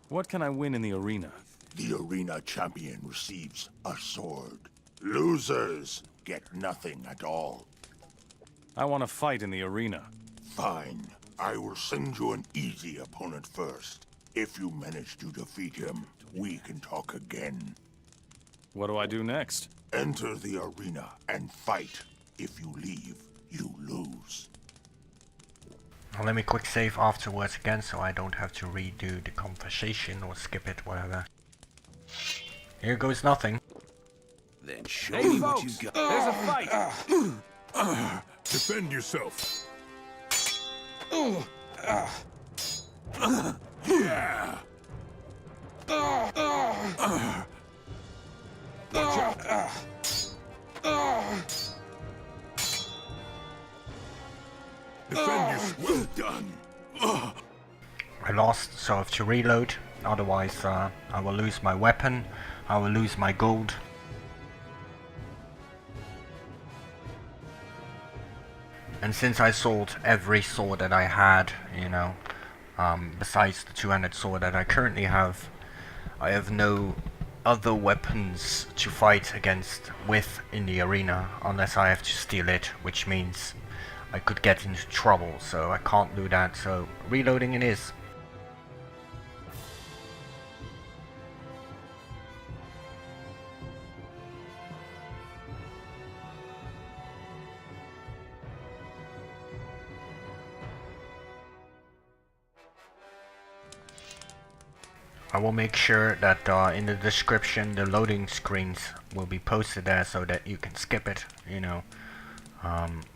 What can I win in the arena? The arena champion receives a sword. Losers get nothing at all. I want to fight in the arena. Fine. I will send you an easy opponent first. If you manage to defeat him, we can talk again. What do I do next? Enter the arena and fight. If you leave, you lose. Now let me quick save afterwards again so I don't have to redo the conversation or skip it, whatever. Here goes nothing. Then show Hey, me what folks, you got. there's a fight. Defend yourself. Yeah. Watch out. Defend yourself. Well done. I lost, so I have to reload. Otherwise, I will lose my weapon. I will lose my gold. And since I sold every sword that I had, you know, besides the 200 sword that I currently have, I have no other weapons to fight against with in the arena unless I have to steal it, which means I could get into trouble, so I can't do that, so reloading it is. I will make sure that in the description the loading screens will be posted there so that you can skip it, you know.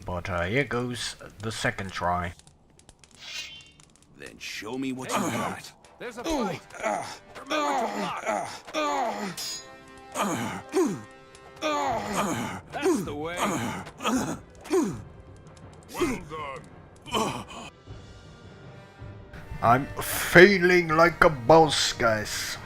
But here goes the second try. Then show me what you got. There's a fight. Remember to block. That's the way. Well done. I'm feeling like a boss, guys.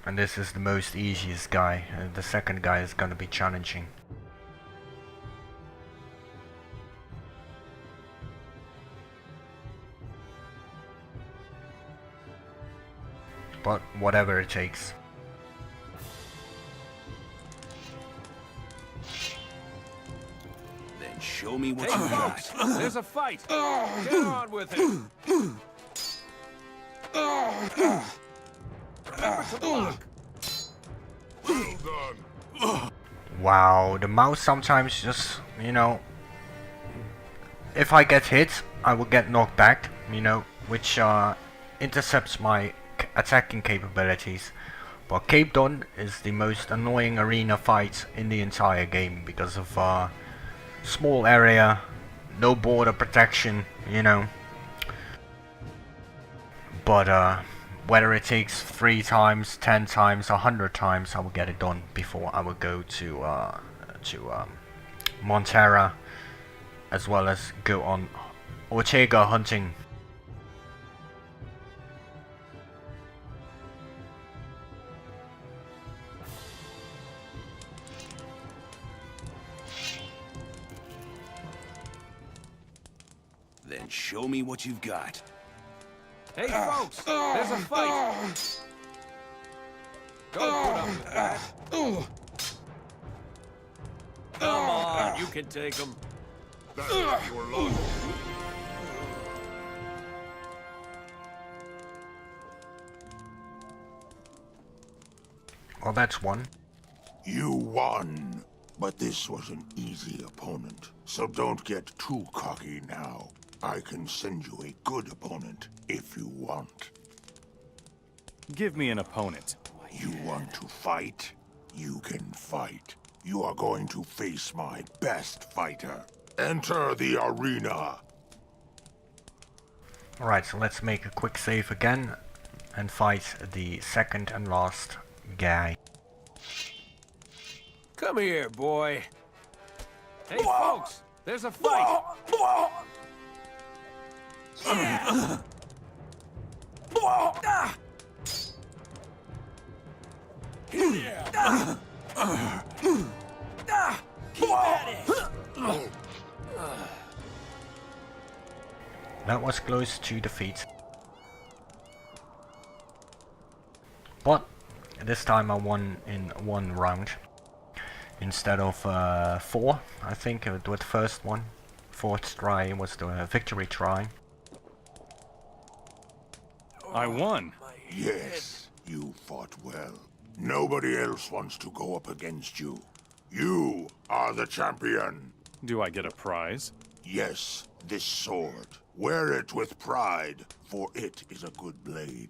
And this is the most easiest guy. The second guy is gonna be challenging. But whatever it takes. Then show me what you got. There's a fight. Get on with it. Remember to block. Well done. Wow, the mouse sometimes just, you know, if I get hit, I will get knocked back, you know, which intercepts my attacking capabilities. But Cape Dawn is the most annoying arena fight in the entire game because of small area, no border protection, you know. But whether it takes 3 times, 10 times, 100 times, I will get it done before I will go to Montera, as well as go on Ortega hunting. Then show me what you've got. Hey, folks, there's a fight. Go put up with that. Come on, you can take them. That is your loss. Well, that's one. You won. But this was an easy opponent, so don't get too cocky now. I can send you a good opponent if you want. Give me an opponent. You want to fight? You can fight. You are going to face my best fighter. Enter the arena. Alright, so let's make a quick save again and fight the second and last guy. Come here, boy. Hey, folks, there's a fight. Yeah. Keep at it. That was close to defeat. But this time I won in 1 round. Instead of 4, I think, with the first one. 4th try was the victory try. I won. Yes, you fought well. Nobody else wants to go up against you. You are the champion. Do I get a prize? Yes, this sword. Wear it with pride, for it is a good blade.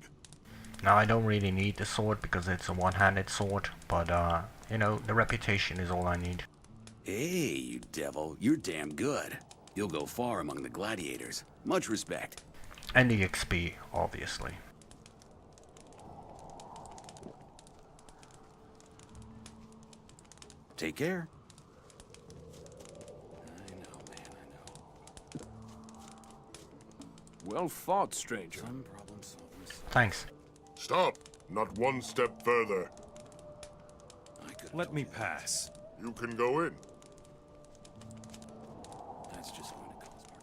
Now, I don't really need the sword because it's a one-handed sword, but, you know, the reputation is all I need. Hey, you devil, you're damn good. You'll go far among the gladiators. Much respect. And the XP, obviously. Take care. Well fought, stranger. Thanks. Stop! Not one step further. Let me pass. You can go in. That's just going to cause more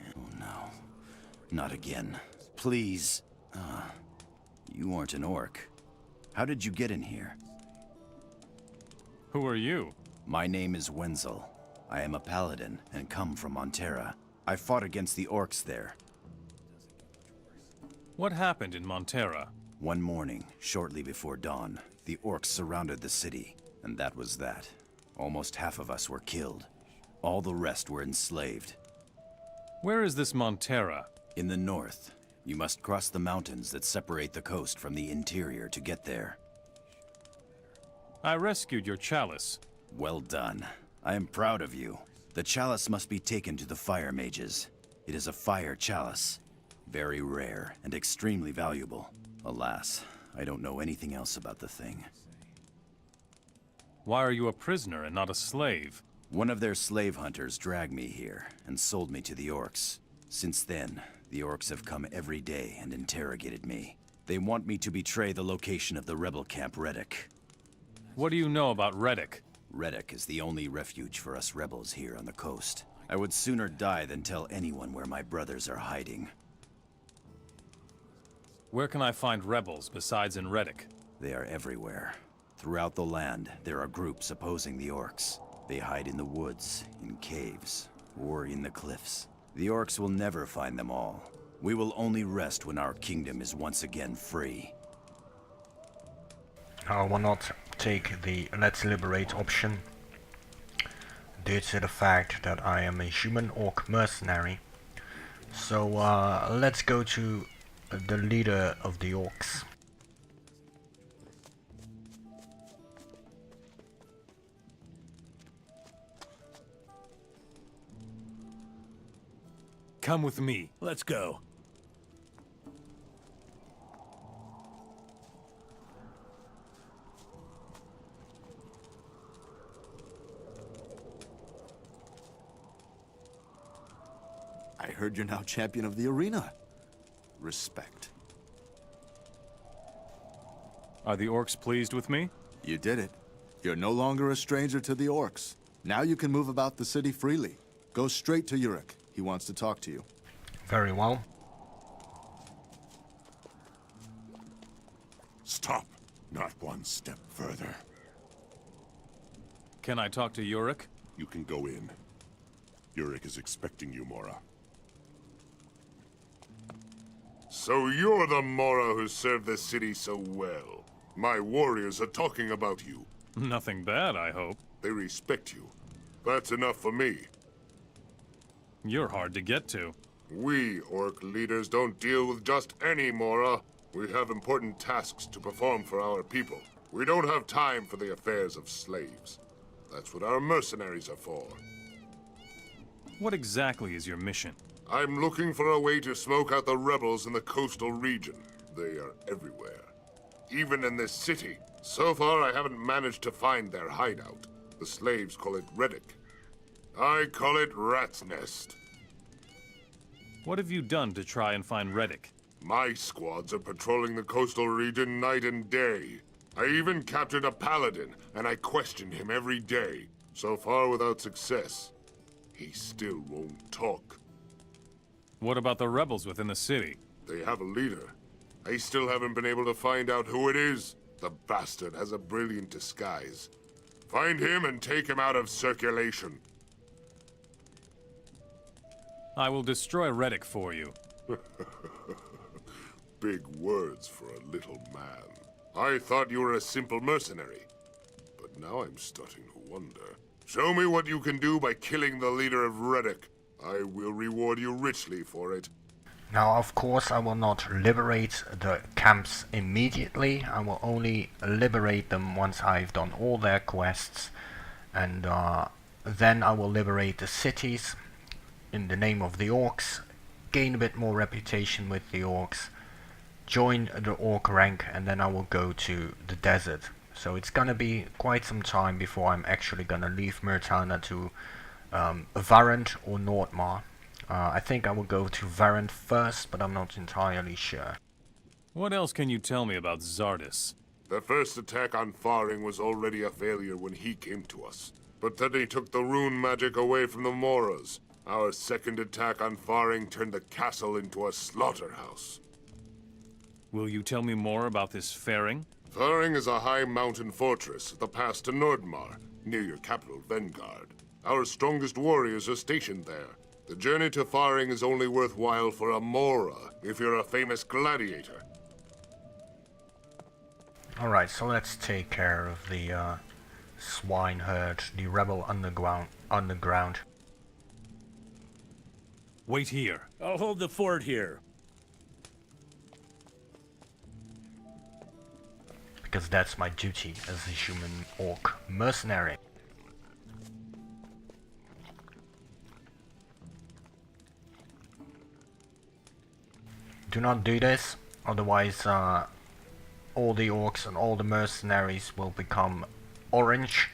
trouble. Oh no. Not again. Please. You aren't an orc. How did you get in here? Who are you? My name is Wenzel. I am a paladin and come from Montera. I fought against the orcs there. What happened in Montera? One morning, shortly before dawn, the orcs surrounded the city, and that was that. Almost half of us were killed. All the rest were enslaved. Where is this Montera? In the north. You must cross the mountains that separate the coast from the interior to get there. I rescued your chalice. Well done. I am proud of you. The chalice must be taken to the fire mages. It is a fire chalice. Very rare and extremely valuable. Alas, I don't know anything else about the thing. Why are you a prisoner and not a slave? One of their slave hunters dragged me here and sold me to the orcs. Since then, the orcs have come every day and interrogated me. They want me to betray the location of the rebel camp Reddick. What do you know about Reddick? Reddick is the only refuge for us rebels here on the coast. I would sooner die than tell anyone where my brothers are hiding. Where can I find rebels besides in Reddick? They are everywhere. Throughout the land, there are groups opposing the orcs. They hide in the woods, in caves, or in the cliffs. The orcs will never find them all. We will only rest when our kingdom is once again free. I will not take the Let's Liberate option due to the fact that I am a human orc mercenary. So let's go to the leader of the orcs. Come with me. Let's go. I heard you're now champion of the arena. Respect. Are the orcs pleased with me? You did it. You're no longer a stranger to the orcs. Now you can move about the city freely. Go straight to Urkrass. He wants to talk to you. Very well. Stop. Not one step further. Can I talk to Urkrass? You can go in. Urkrass is expecting you, Mora. So you're the Mora who served the city so well. My warriors are talking about you. Nothing bad, I hope. They respect you. That's enough for me. You're hard to get to. We, Orc leaders, don't deal with just any Mora. We have important tasks to perform for our people. We don't have time for the affairs of slaves. That's what our mercenaries are for. What exactly is your mission? I'm looking for a way to smoke out the rebels in the coastal region. They are everywhere. Even in this city. So far, I haven't managed to find their hideout. The slaves call it Reddick. I call it Rat's Nest. What have you done to try and find Reddick? My squads are patrolling the coastal region night and day. I even captured a paladin, and I questioned him every day. So far without success. He still won't talk. What about the rebels within the city? They have a leader. I still haven't been able to find out who it is. The bastard has a brilliant disguise. Find him and take him out of circulation. I will destroy Reddick for you. Big words for a little man. I thought you were a simple mercenary. But now I'm starting to wonder. Show me what you can do by killing the leader of Reddick. I will reward you richly for it. Now, of course, I will not liberate the camps immediately. I will only liberate them once I've done all their quests. And then I will liberate the cities in the name of the orcs, gain a bit more reputation with the orcs, join the orc rank, and then I will go to the desert. So it's gonna be quite some time before I'm actually gonna leave Myrtana to Varant or Nordmar. I think I will go to Varant first, but I'm not entirely sure. What else can you tell me about Zardis? The first attack on Faring was already a failure when he came to us. But then he took the rune magic away from the Moras. Our second attack on Faring turned the castle into a slaughterhouse. Will you tell me more about this Faring? Faring is a high mountain fortress at the pass to Nordmar, near your capital, Vengard. Our strongest warriors are stationed there. The journey to Faring is only worthwhile for a Mora, if you're a famous gladiator. Alright, so let's take care of the swineherd, the rebel underground. Wait here. I'll hold the fort here. Because that's my duty as a human orc mercenary. Do not do this, otherwise all the orcs and all the mercenaries will become orange,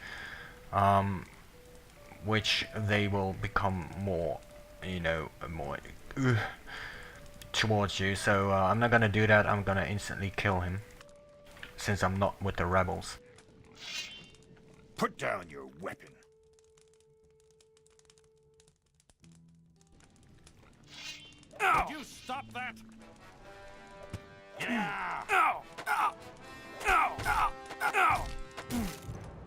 which they will become more, you know, more towards you. So I'm not gonna do that. I'm gonna instantly kill him, since I'm not with the rebels. Put down your weapon. Ow! Would you stop that? Yeah! Ow! Ow! Ow! Ow! Ow!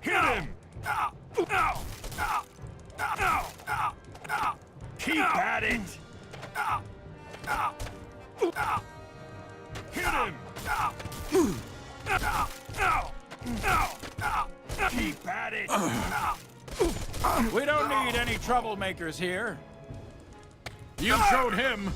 Hit him! Ow! Ow! Ow! Ow! Ow! Ow! Keep at it! Ow! Ow! Ow! Hit him! Ow! Ow! Ow! Ow! Ow! Keep at it! We don't need any troublemakers here. You showed him.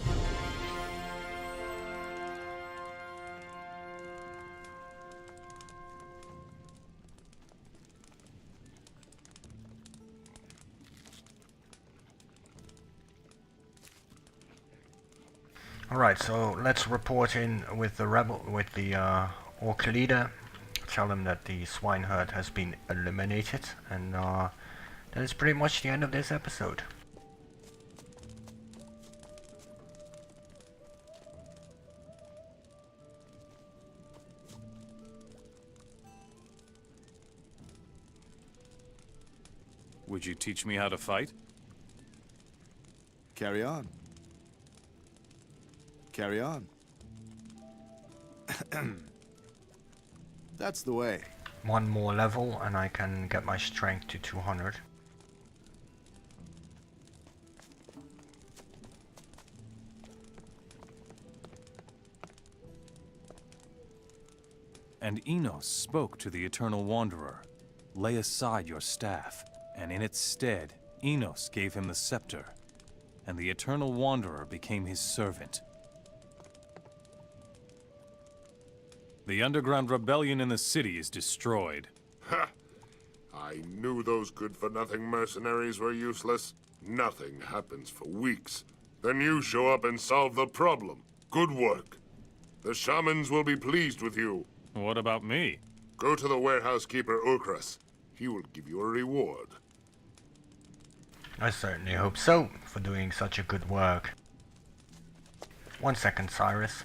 Alright, so let's report in with the orc leader. Tell them that the swineherd has been eliminated, and that is pretty much the end of this episode. Would you teach me how to fight? Carry on. Carry on. That's the way. One more level and I can get my strength to 200. And Enos spoke to the Eternal Wanderer. Lay aside your staff, and in its stead, Enos gave him the scepter, and the Eternal Wanderer became his servant. The underground rebellion in the city is destroyed. Ha! I knew those good-for-nothing mercenaries were useless. Nothing happens for weeks. Then you show up and solve the problem. Good work. The shamans will be pleased with you. What about me? Go to the warehouse keeper Urkrass. He will give you a reward. I certainly hope so, for doing such a good work. 1 second, Cyrus.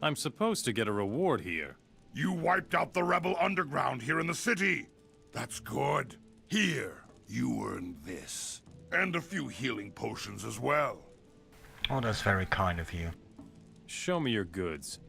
I'm supposed to get a reward here. You wiped out the rebel underground here in the city. That's good. Here, you earn this. And a few healing potions as well. Oh, that's very kind of you. Show me your goods.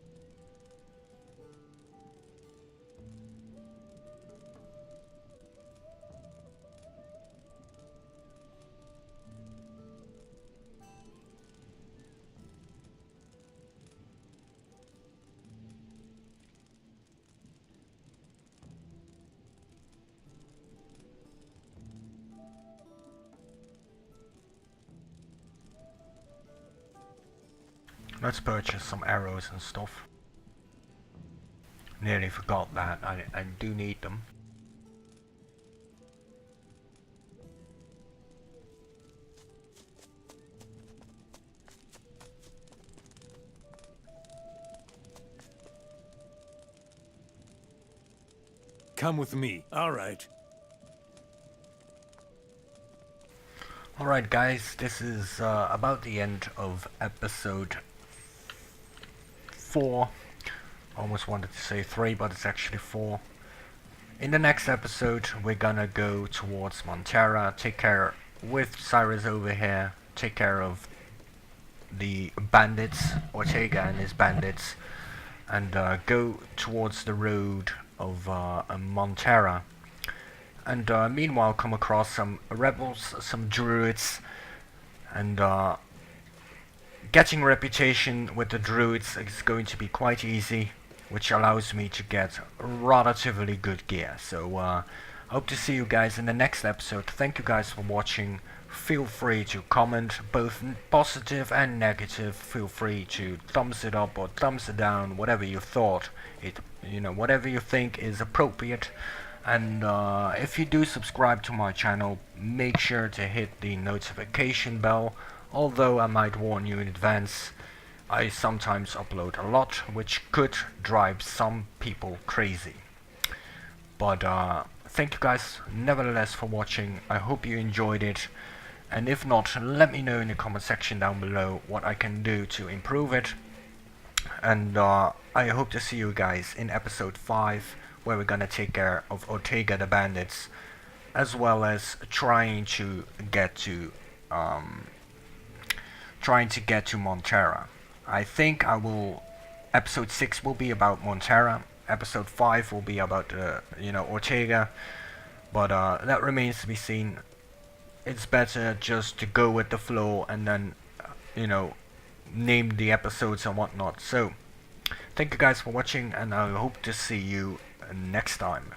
Let's purchase some arrows and stuff. Nearly forgot that. I do need them. Come with me. All right. Alright guys, this is about the end of episode 4. Almost wanted to say 3, but it's actually 4. In the next episode, we're gonna go towards Montera, take care with Cyrus over here, take care of the bandits, Ortega and his bandits, and go towards the road of Montera. And meanwhile come across some rebels, some druids, and getting reputation with the druids is going to be quite easy, which allows me to get relatively good gear. So hope to see you guys in the next episode. Thank you guys for watching. Feel free to comment, both positive and negative. Feel free to thumbs it up or thumbs it down, whatever you thought it, whatever you think is appropriate. And if you do subscribe to my channel, make sure to hit the notification bell. Although I might warn you in advance, I sometimes upload a lot, which could drive some people crazy. But thank you guys nevertheless for watching. I hope you enjoyed it. And if not, let me know in the comment section down below what I can do to improve it. And I hope to see you guys in episode 5, where we're gonna take care of Ortega the bandits, as well as trying to get to Montera. I think episode 6 will be about Montera, episode 5 will be about Ortega, but that remains to be seen. It's better just to go with the flow and then name the episodes and whatnot. So thank you guys for watching, and I hope to see you next time.